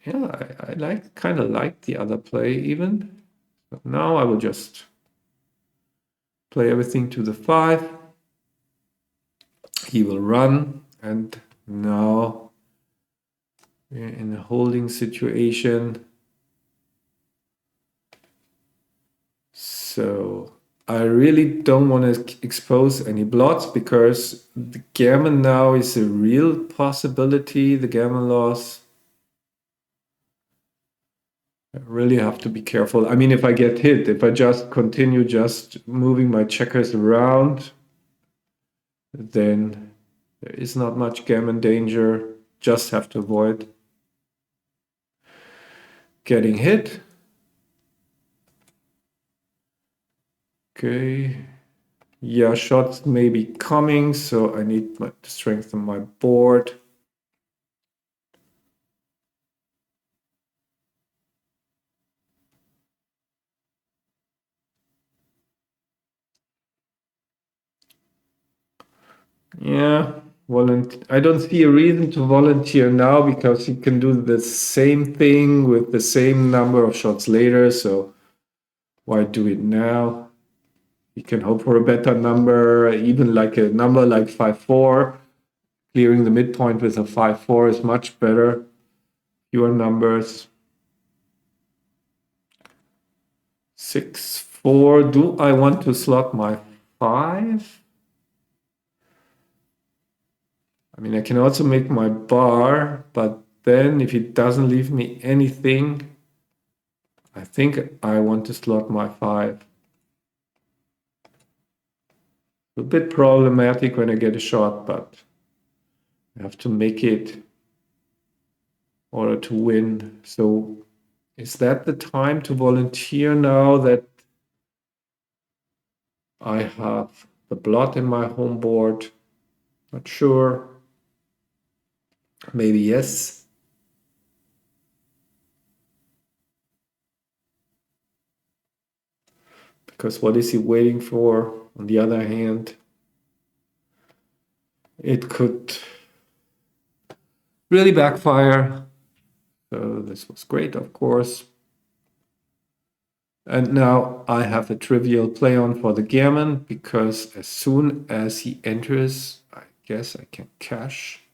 Yeah, I kind of like the other play even. But now I will just play everything to the 5. He will run, and now we're in a holding situation. So I really don't want to expose any blots because the gammon now is a real possibility, the gammon loss. I really have to be careful. I mean, if I get hit, if I just continue just moving my checkers around, then there is not much gammon danger. Just have to avoid getting hit. Okay. Yeah, shots may be coming, so I need to strengthen my board. Yeah, I don't see a reason to volunteer now because he can do the same thing with the same number of shots later, so why do it now? He can hope for a better number, even like a number like 5-4. Clearing the midpoint with a 5-4 is much better. Fewer numbers. 6-4. Do I want to slot my 5? I mean, I can also make my bar, but then if it doesn't leave me anything, I think I want to slot my 5. A bit problematic when I get a shot, but I have to make it in order to win. So is that the time to volunteer now that I have the blot in my home board? Not sure. Maybe yes. Because what is he waiting for? On the other hand, it could really backfire. So this was great, of course. And now I have a trivial play on for the gammon, because as soon as he enters, I guess I can cash.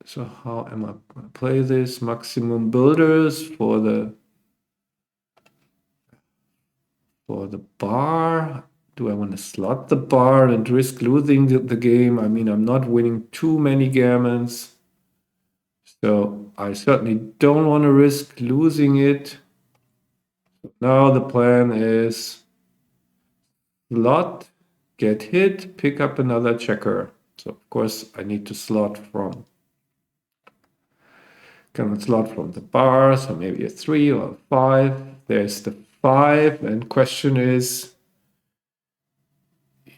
So how am I going to play this? Maximum builders for the bar. Do I want to slot the bar and risk losing the game? I mean, I'm not winning too many gammons. So I certainly don't want to risk losing it. So now the plan is slot, get hit, pick up another checker. So of course I need to slot from, cannot slot from the bar, so maybe a 3 or a 5. There's the 5, and question is,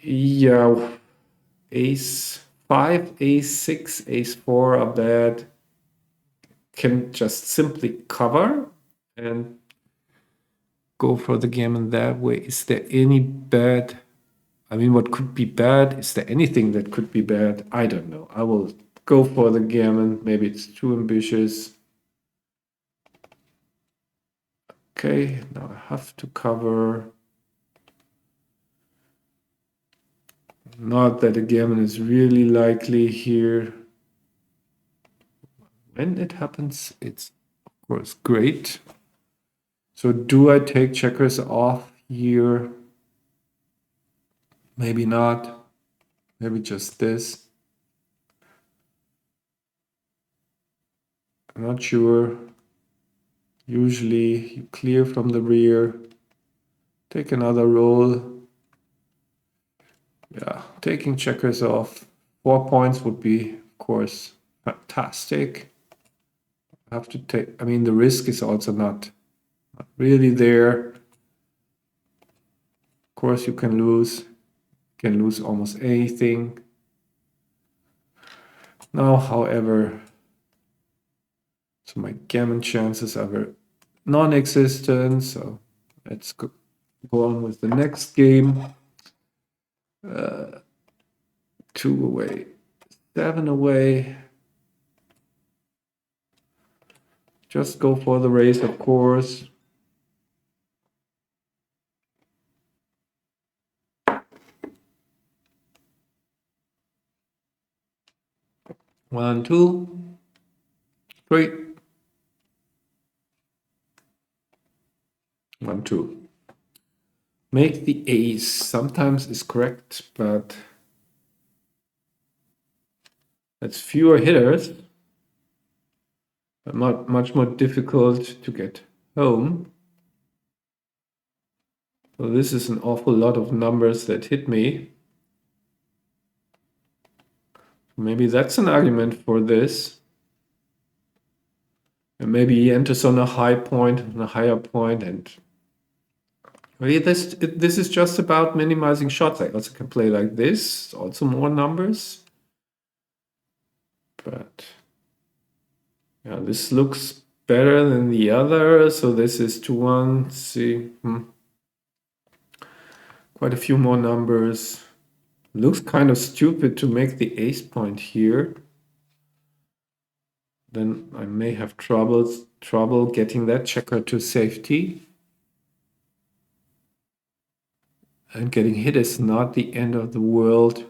yeah, ace 5, ace 6, ace 4 are bad. Can just simply cover and go for the gammon that way. Is there any bad? I mean, what could be bad? Is there anything that could be bad? I don't know. I will go for the gammon. Maybe it's too ambitious. Okay, now I have to cover. Not that a gammon is really likely here. When it happens, it's of course great. So do I take checkers off here? Maybe not. Maybe just this. I'm not sure. Usually you clear from the rear. Take another roll. Yeah, taking checkers off. 4 points would be, of course, fantastic. I have to take, I mean, the risk is also not really there. Of course, you can lose almost anything. Now, however, so my gammon chances are non-existent. So let's go on with the next game. 2 away, 7 away. Just go for the race, of course. One, 2, 3. 1, 2. Make the ace sometimes is correct, but that's fewer hitters. But much more difficult to get home. So this is an awful lot of numbers that hit me. Maybe that's an argument for this. And maybe he enters on a high point, on a higher point, and really this is just about minimizing shots. I also can play like this, also more numbers. But yeah, this looks better than the other. So this is 2-1. See, quite a few more numbers. Looks kind of stupid to make the ace point here. Then I may have trouble getting that checker to safety. And getting hit is not the end of the world.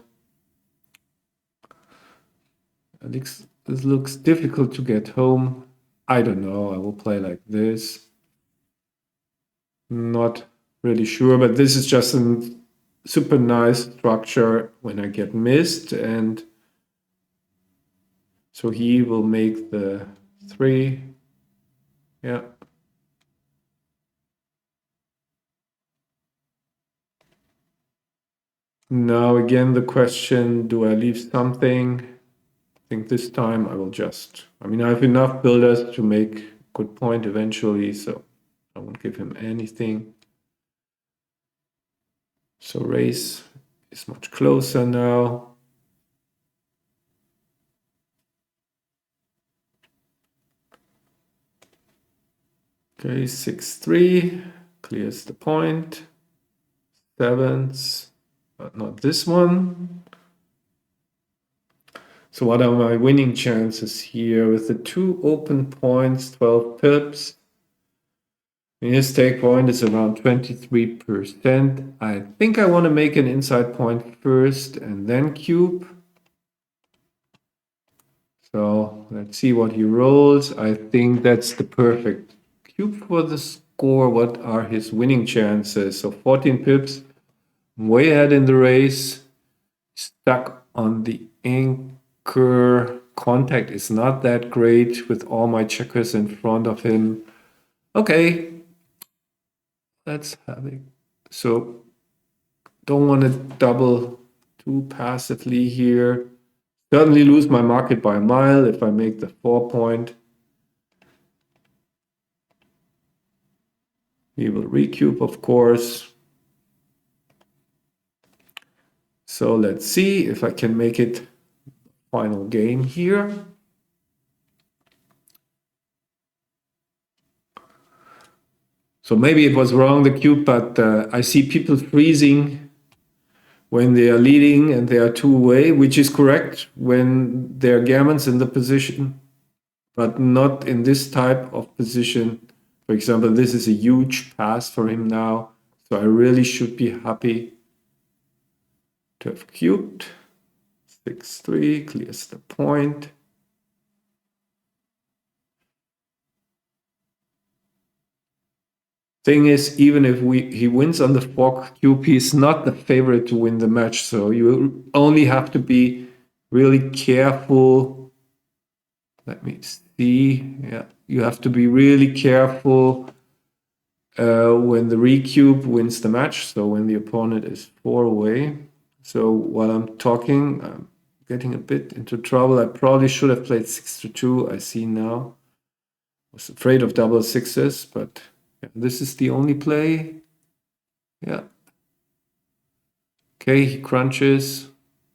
This looks difficult to get home. I don't know. I will play like this. Not really sure, but this is just a super nice structure when I get missed. And so he will make the 3. Yeah. Now again, the question, do I leave something? I think this time I will just, I mean, I have enough builders to make a good point eventually, so I won't give him anything. So race is much closer now. Okay, 6-3 clears the point. Sevens, but not this one. So what are my winning chances here with the 2 open points, 12 pips? His take point is around 23%. I think I want to make an inside point first and then cube. So let's see what he rolls. I think that's the perfect cube for the score. What are his winning chances? So 14 pips, way ahead in the race. Stuck on the anchor. Contact is not that great with all my checkers in front of him. Okay, let's have it. So don't want to double too passively here. Certainly lose my market by a mile if I make the 4 point. We will recube, of course. So let's see if I can make it final game here. So maybe it was wrong, the cube, but I see people freezing when they are leading and they are 2 away, which is correct when their gammons in the position, but not in this type of position. For example, this is a huge pass for him now, so I really should be happy to have cubed. 6-3 clears the point. Thing is, even if he wins on the 4 cube, he's not the favorite to win the match. So you only have to be really careful. Let me see. Yeah, you have to be really careful when the recube wins the match. So when the opponent is 4 away. So while I'm talking, I'm getting a bit into trouble. I probably should have played 6-2. I see now. I was afraid of double sixes, but yeah, this is the only play. Yeah. Okay, he crunches.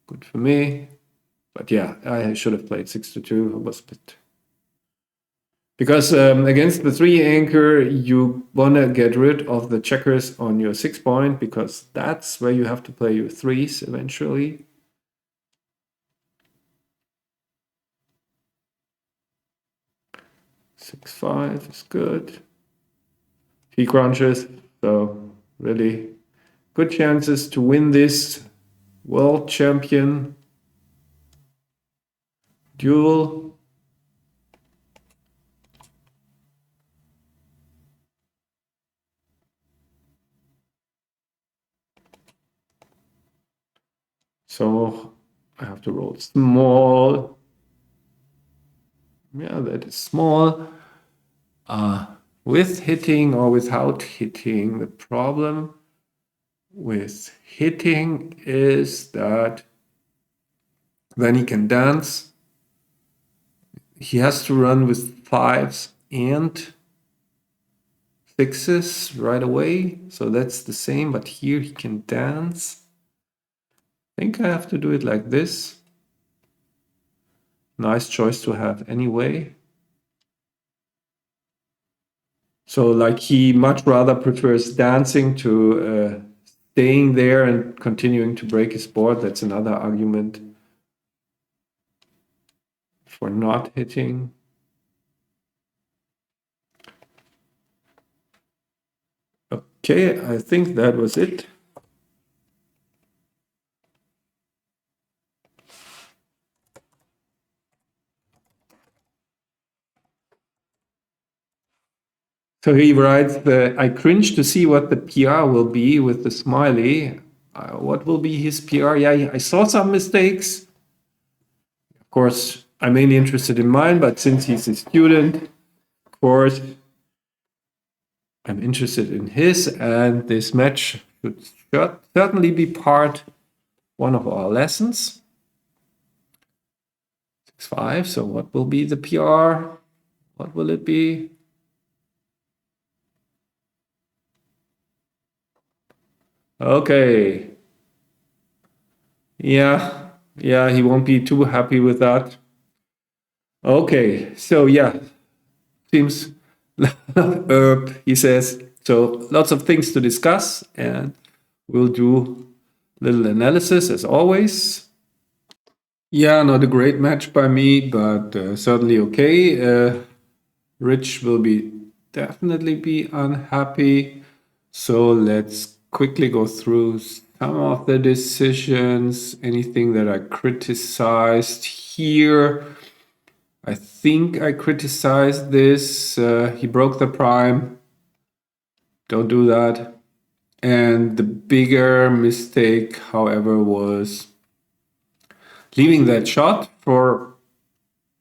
Good for me. But yeah, I should have played 6-2. I was a bit. Because against the 3 anchor, you want to get rid of the checkers on your 6 point, because that's where you have to play your 3s eventually. Six five is good. He crunches, so really good chances to win this world champion duel. So I have to roll small. Yeah, that is small. With hitting or without hitting, the problem with hitting is that then he can dance. He has to run with 5s and 6s right away. So that's the same, but here he can dance. I think I have to do it like this. Nice choice to have anyway. So like he much rather prefers dancing to staying there and continuing to break his board. That's another argument for not hitting. Okay, I think that was it. So he writes, I cringe to see what the PR will be with the smiley. What will be his PR? Yeah, I saw some mistakes. Of course, I'm mainly interested in mine, but since he's a student, of course, I'm interested in his, and this match should certainly be one of our lessons. 6-5, so what will be the PR? What will it be? Okay. Yeah, he won't be too happy with that. Okay, so yeah, seems he says. So lots of things to discuss, and we'll do little analysis as always. Yeah, not a great match by me, but certainly okay. Rich will definitely be unhappy. So let's quickly go through some of the decisions, anything that I criticized here. I think I criticized this. He broke the prime. Don't do that. And the bigger mistake, however, was leaving that shot for,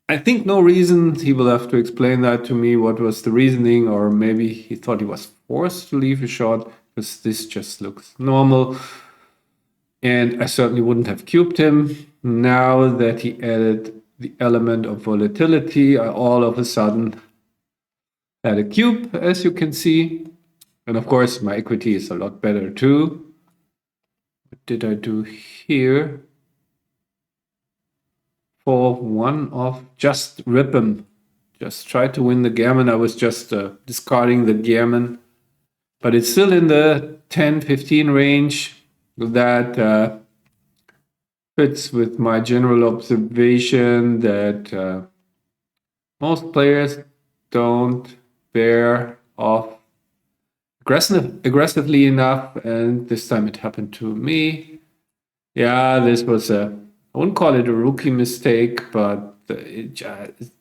I think, no reason. He will have to explain that to me, what was the reasoning, or maybe he thought he was forced to leave a shot, because this just looks normal. And I certainly wouldn't have cubed him. Now that he added the element of volatility, I all of a sudden had a cube, as you can see. And of course, my equity is a lot better too. What did I do here? For one of just rip him. Just try to win the gammon. I was just discarding the gammon. But it's still in the 10-15 range. That fits with my general observation that most players don't bear off aggressively enough, and this time it happened to me. Yeah, this was I wouldn't call it a rookie mistake, but it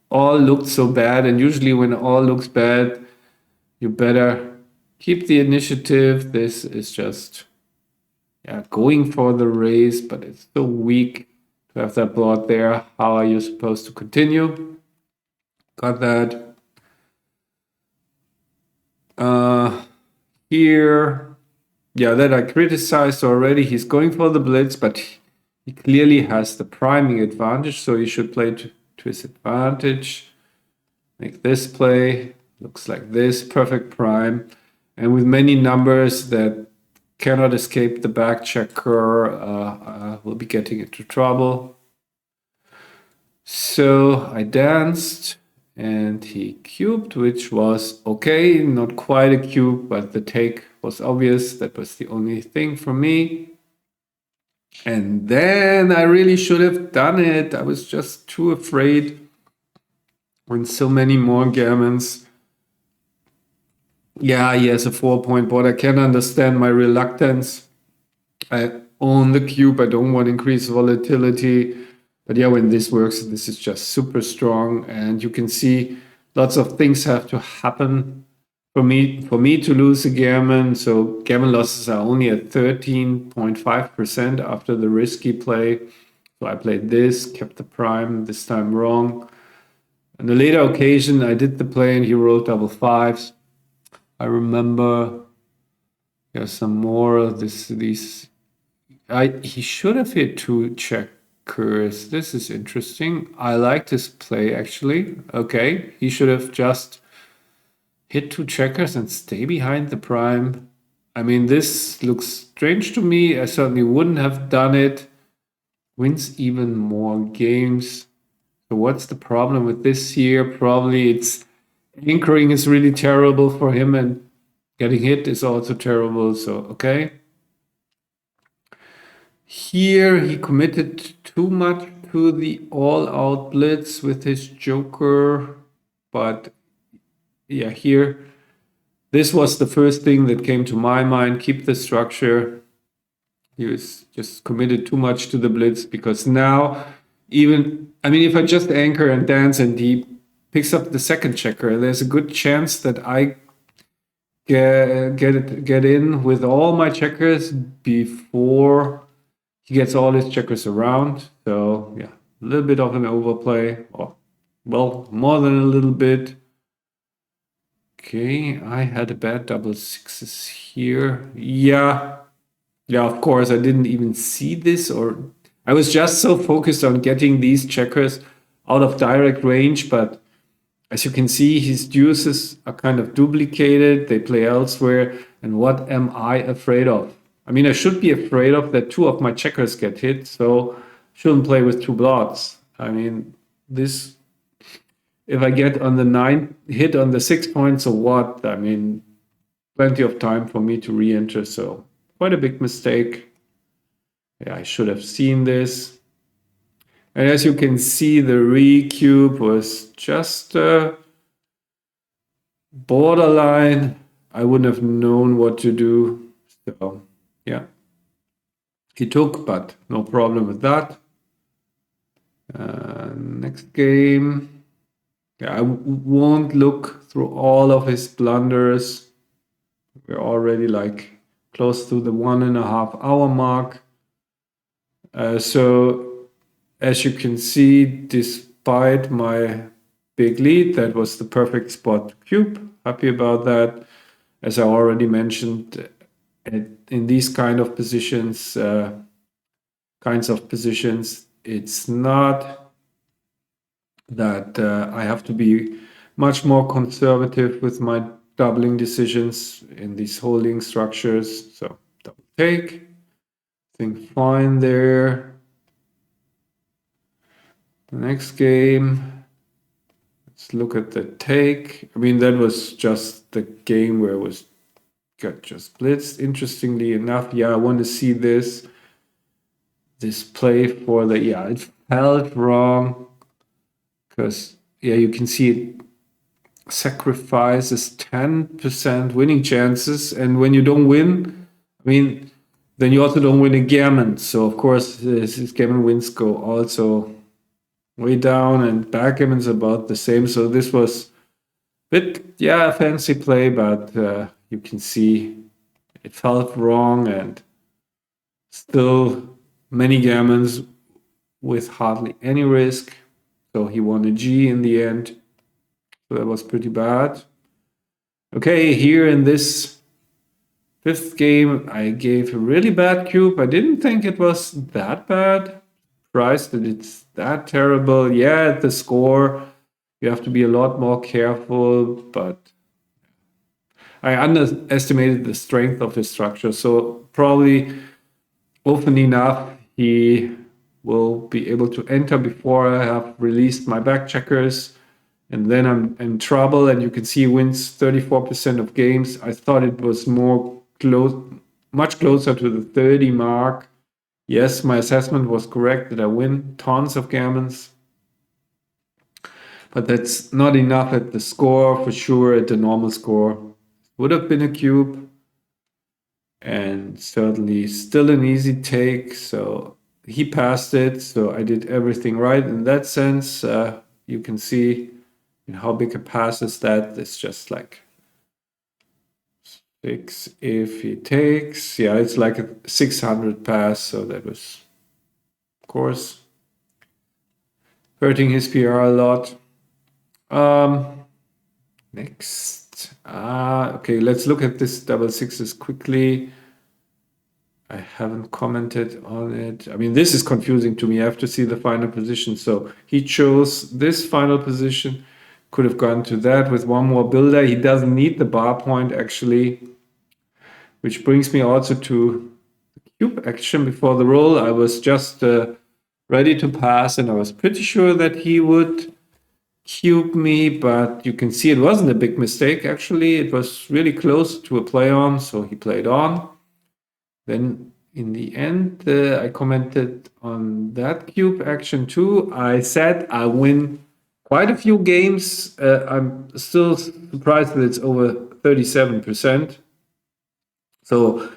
all looked so bad, and usually when all looks bad, you better keep the initiative. This is just going for the race, but it's so weak to have that board there. How are you supposed to continue? Got that. Here, that I criticized already. He's going for the blitz, but he clearly has the priming advantage, so he should play to his advantage. Make this play. Looks like this. Perfect prime. And with many numbers that cannot escape the back checker, will be getting into trouble. So I danced, and he cubed, which was okay, not quite a cube, but the take was obvious. That was the only thing for me. And then I really should have done it. I was just too afraid when so many more gammons. Yeah, he has a 4-point board. I can understand my reluctance. I own the cube. I don't want to increase volatility. But yeah, when this works, this is just super strong. And you can see lots of things have to happen for me to lose a gammon. So gammon losses are only at 13.5% after the risky play. So I played this, kept the prime, this time wrong. On a later occasion, I did the play and he rolled double fives. I remember there's some more of these. He should have hit two checkers. This is interesting. I like this play actually. Okay, he should have just hit two checkers and stay behind the prime. I mean, this looks strange to me. I certainly wouldn't have done it. Wins even more games. So what's the problem with this here? Probably it's anchoring is really terrible for him, and getting hit is also terrible. So, okay. Here he committed too much to the all-out blitz with his joker. But yeah, here, this was the first thing that came to my mind. Keep the structure. He was just committed too much to the blitz, because now if I just anchor and dance and he picks up the second checker, there's a good chance that I get in with all my checkers before he gets all his checkers around. So yeah, a little bit of an overplay, or well, more than a little bit. Okay, I had a bad double sixes here. Yeah, of course, I didn't even see this, or I was just so focused on getting these checkers out of direct range. But as you can see, his deuces are kind of duplicated. They play elsewhere. And what am I afraid of? I mean, I should be afraid of that two of my checkers get hit. So shouldn't play with two blots. I mean, this if I get on the 9 hit on the 6 points, so what? I mean, plenty of time for me to re-enter, so quite a big mistake. Yeah, I should have seen this. And as you can see, the re-cube was just borderline. I wouldn't have known what to do. So, yeah. He took, but no problem with that. Next game. Yeah, I won't look through all of his blunders. We're already like close to the 1.5 hour mark. So as you can see, despite my big lead, that was the perfect spot to cube. Happy about that. As I already mentioned, in these kinds of positions, it's not that I have to be much more conservative with my doubling decisions in these holding structures. So double take, think fine there. Next game, let's look at the take. I mean, that was just the game where it was got just blitzed. Interestingly enough, yeah, I want to see this play for the, yeah, it felt wrong because, yeah, you can see it sacrifices 10% winning chances, and when you don't win, I mean, then you also don't win a gammon. So of course, his gammon wins go also way down, and backgammon's about the same. So this was a bit, yeah, a fancy play, but you can see it felt wrong, and still many gammons with hardly any risk. So he won a G in the end. So that was pretty bad. Okay, here in this fifth game, I gave a really bad cube. I didn't think it was that bad. Surprised that it's that terrible. Yeah, at the score, you have to be a lot more careful, but I underestimated the strength of his structure. So probably often enough, he will be able to enter before I have released my back checkers. And then I'm in trouble, and you can see he wins 34% of games. I thought it was more close, much closer to the 30 mark. Yes, my assessment was correct that I win tons of gammons. But that's not enough at the score, for sure. At the normal score, would have been a cube. And certainly still an easy take. So he passed it. So I did everything right in that sense. You can see how big a pass is that? It's just like 6 if he takes. Yeah, it's like a 600 pass. So that was, of course, hurting his PR a lot. Next. Okay, let's look at this double sixes quickly. I haven't commented on it. I mean, this is confusing to me. I have to see the final position. So he chose this final position. Could have gone to that with one more builder. He doesn't need the bar point, actually. Which brings me also to the cube action before the roll. I was just ready to pass, and I was pretty sure that he would cube me, but you can see it wasn't a big mistake, actually. It was really close to a play on, so he played on. Then in the end, I commented on that cube action too. I said I win quite a few games. I'm still surprised that it's over 37%. So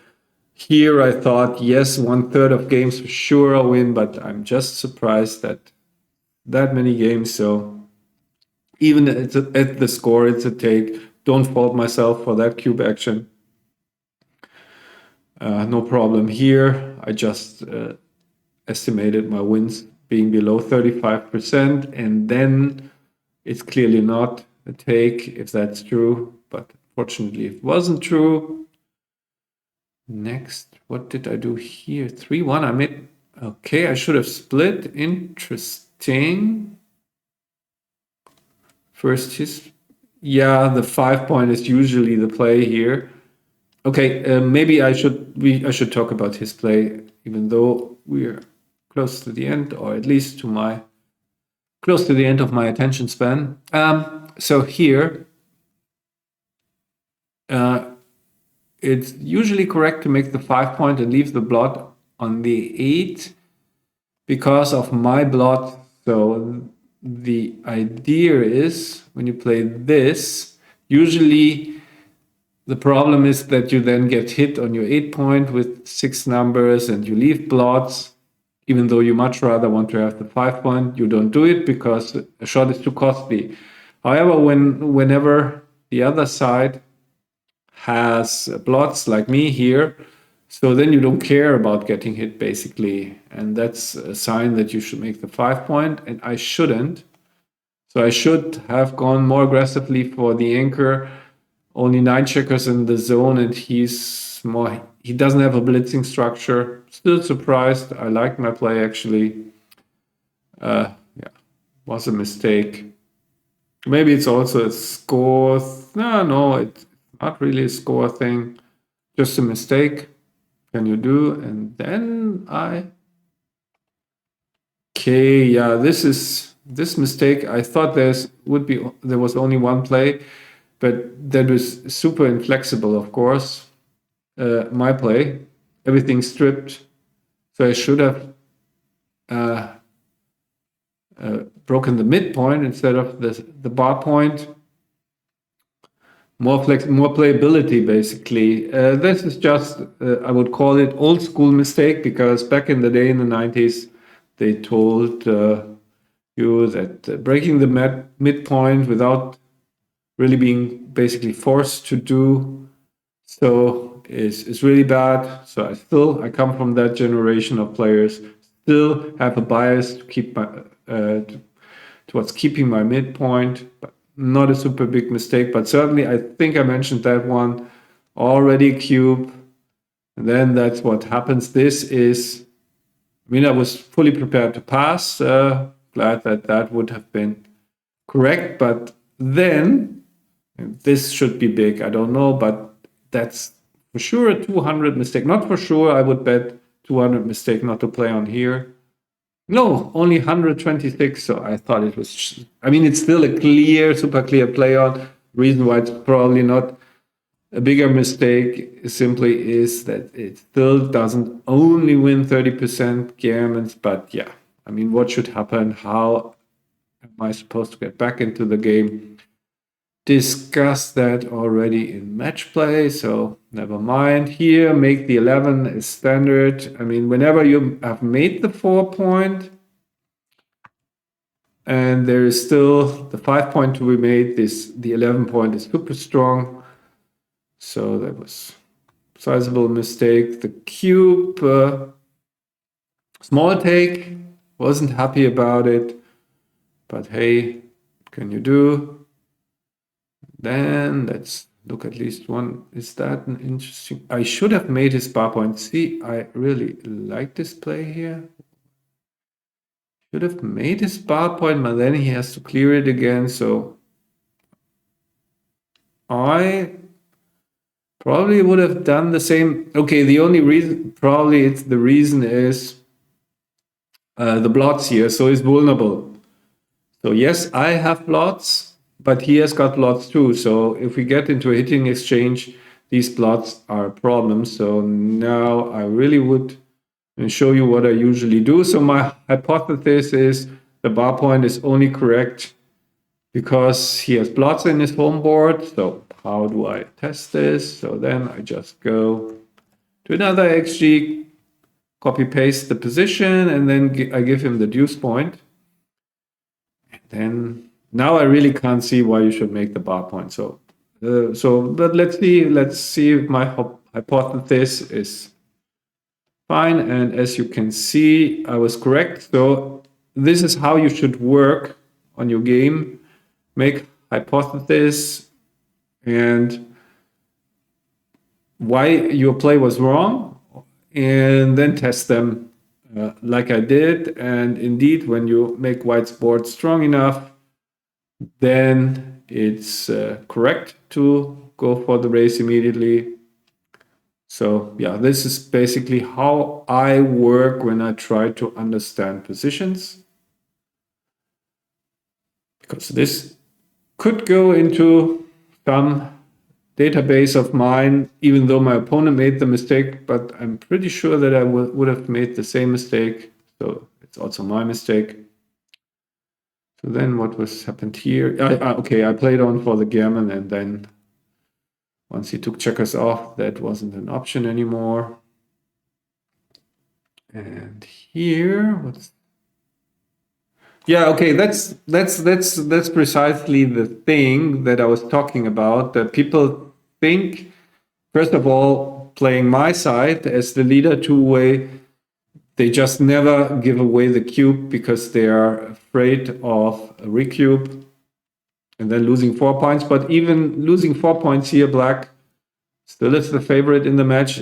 here I thought, yes, 1/3 of games for sure I'll win, but I'm just surprised that that many games. So even at the score, it's a take. Don't fault myself for that cube action. No problem here. I just estimated my wins being below 35%, and then it's clearly not a take if that's true, but fortunately it wasn't true. Next, what did I do here? 3-1, I made, okay, I should have split. Interesting. First his, yeah, the 5 point is usually the play here. Okay, maybe I should talk about his play, even though we're close to the end, or at least to my close to the end of my attention span. So here, it's usually correct to make the 5 point and leave the blot on the 8 because of my blot. So the idea is when you play this, usually the problem is that you then get hit on your 8 point with 6 numbers and you leave blots. Even though you much rather want to have the 5 point, you don't do it because a shot is too costly. However, whenever the other side has blots like me here, so then you don't care about getting hit basically. And that's a sign that you should make the 5 point, and I shouldn't. So I should have gone more aggressively for the anchor. Only 9 checkers in the zone, and he doesn't have a blitzing structure. Still surprised. I like my play actually. Yeah, was a mistake. Maybe it's also a score. No, it's not really a score thing. Just a mistake. Can you do? And then okay, yeah, this mistake. I thought there was only one play, but that was super inflexible, of course. My play, everything stripped. So I should have broken the midpoint instead of the bar point. More playability, basically. This is just, I would call it old school mistake, because back in the day in the 90s, they told you that breaking the midpoint without really being basically forced to do so is really bad. So I come from that generation of players, still have a bias to keep my towards keeping my midpoint, but not a super big mistake. But certainly, I think I mentioned that one already. Cube, and then that's what happens. This is, I mean, I was fully prepared to pass. Glad that would have been correct, but then this should be big. I don't know, but that's for sure a 200 mistake. Not for sure. I would bet 200 mistake not to play on here. No, only 126. So I thought it was, I mean, it's still a super clear play on. Reason why it's probably not a bigger mistake simply is that it still doesn't only win 30% gammons. But yeah, I mean, what should happen? How am I supposed to get back into the game? Discussed that already in match play, so never mind. Here, make the 11 is standard. I mean, whenever you have made the 4 point and there is still the 5 point to be made, the 11 point is super strong. So that was a sizable mistake. The cube, small take, wasn't happy about it, but hey, what can you do? Then let's look at least one. Is that an interesting? I should have made his bar point. See, I really like this play here. Should have made his bar point, but then he has to clear it again. So I probably would have done the same. Okay, the only reason, probably the reason is the blots here. So he's vulnerable. So yes, I have blots, but he has got blots too. So if we get into a hitting exchange, these blots are a problem. So now I really would show you what I usually do. So my hypothesis is the bar point is only correct because he has blots in his home board. So how do I test this? So then I just go to another XG, copy paste the position, and then I give him the deuce point. Then now I really can't see why you should make the bar point. So, but let's see if my hypothesis is fine. And as you can see, I was correct. So this is how you should work on your game. Make hypothesis and why your play was wrong, and then test them like I did. And indeed, when you make white's board strong enough, then it's correct to go for the race immediately. So yeah, this is basically how I work when I try to understand positions. because this could go into some database of mine, even though my opponent made the mistake, but I'm pretty sure that I would have made the same mistake. So it's also my mistake. So then what was happened here? Okay, I played on for the gammon, and then once he took checkers off, that wasn't an option anymore. And here, what's... Yeah, okay, that's precisely the thing that I was talking about, that people think, first of all, playing my side as the leader two-way, they just never give away the cube because they are afraid of a recube and then losing 4 points. But even losing 4 points here, black still is the favorite in the match.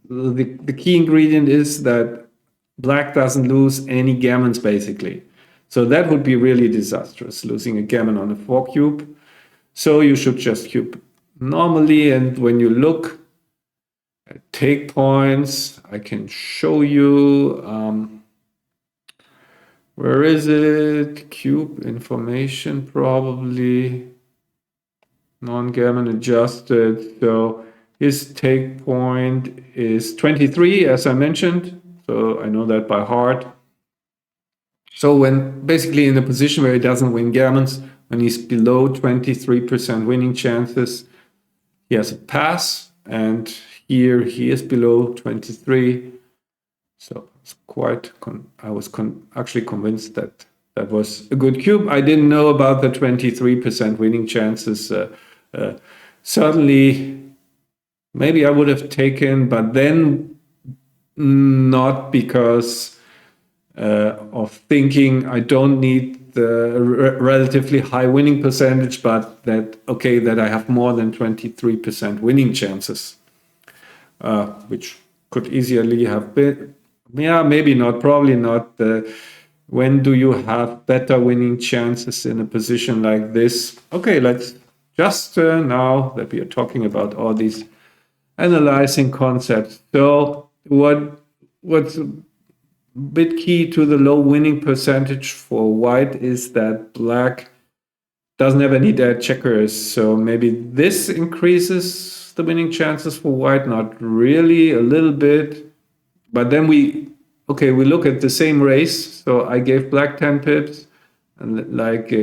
The key ingredient is that black doesn't lose any gammons, basically. So that would be really disastrous, losing a gammon on a 4 cube. So you should just cube normally, and when you look at take points, I can show you, where is it? Cube information, probably non-gammon adjusted. So his take point is 23, as I mentioned. So I know that by heart. So when basically in a position where he doesn't win gammons, when he's below 23% winning chances, he has a pass, and here he is below 23. So it's quite, I was actually convinced that that was a good cube. I didn't know about the 23% winning chances. Certainly, maybe I would have taken, but then not because of thinking I don't need the relatively high winning percentage, but that, okay, that I have more than 23% winning chances, which could easily have been, yeah, maybe not, probably not. When do you have better winning chances in a position like this? Okay, let's just now that we are talking about all these analyzing concepts. So what's a bit key to the low winning percentage for white is that black doesn't have any dead checkers. So maybe this increases the winning chances for white, not really, a little bit. But then we look at the same race. So I gave black 10 pips, and like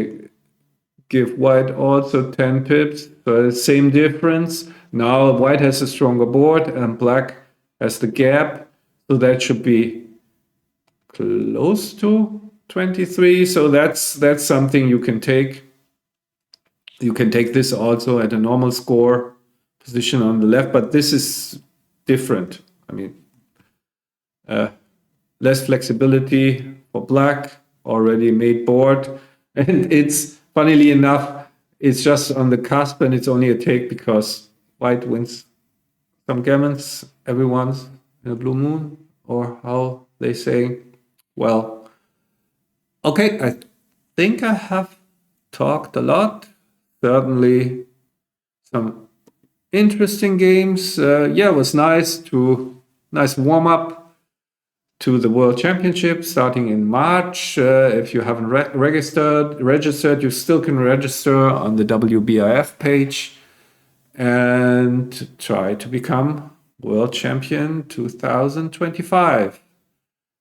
give white also 10 pips. So same difference. Now white has a stronger board and black has the gap. So that should be close to 23. So that's something you can take. You can take this also at a normal score position on the left, but this is different. I mean, less flexibility for black, already made board. And it's, funnily enough, it's just on the cusp, and it's only a take because white wins some gammons every once in a blue moon, or how they say. Well, okay, I think I have talked a lot. Certainly some interesting games. Yeah, it was nice warm up to the World Championship starting in March. If you haven't registered, you still can register on the WBIF page and try to become World Champion 2025.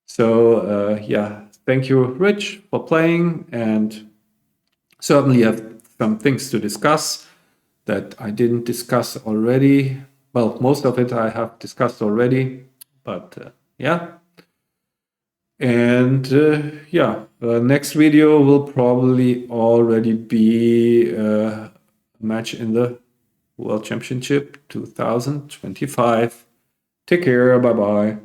So yeah, thank you, Rich, for playing, and certainly have some things to discuss that I didn't discuss already. Well, most of it I have discussed already, but yeah. And yeah, next video will probably already be a match in the World Championship 2025. Take care, bye-bye.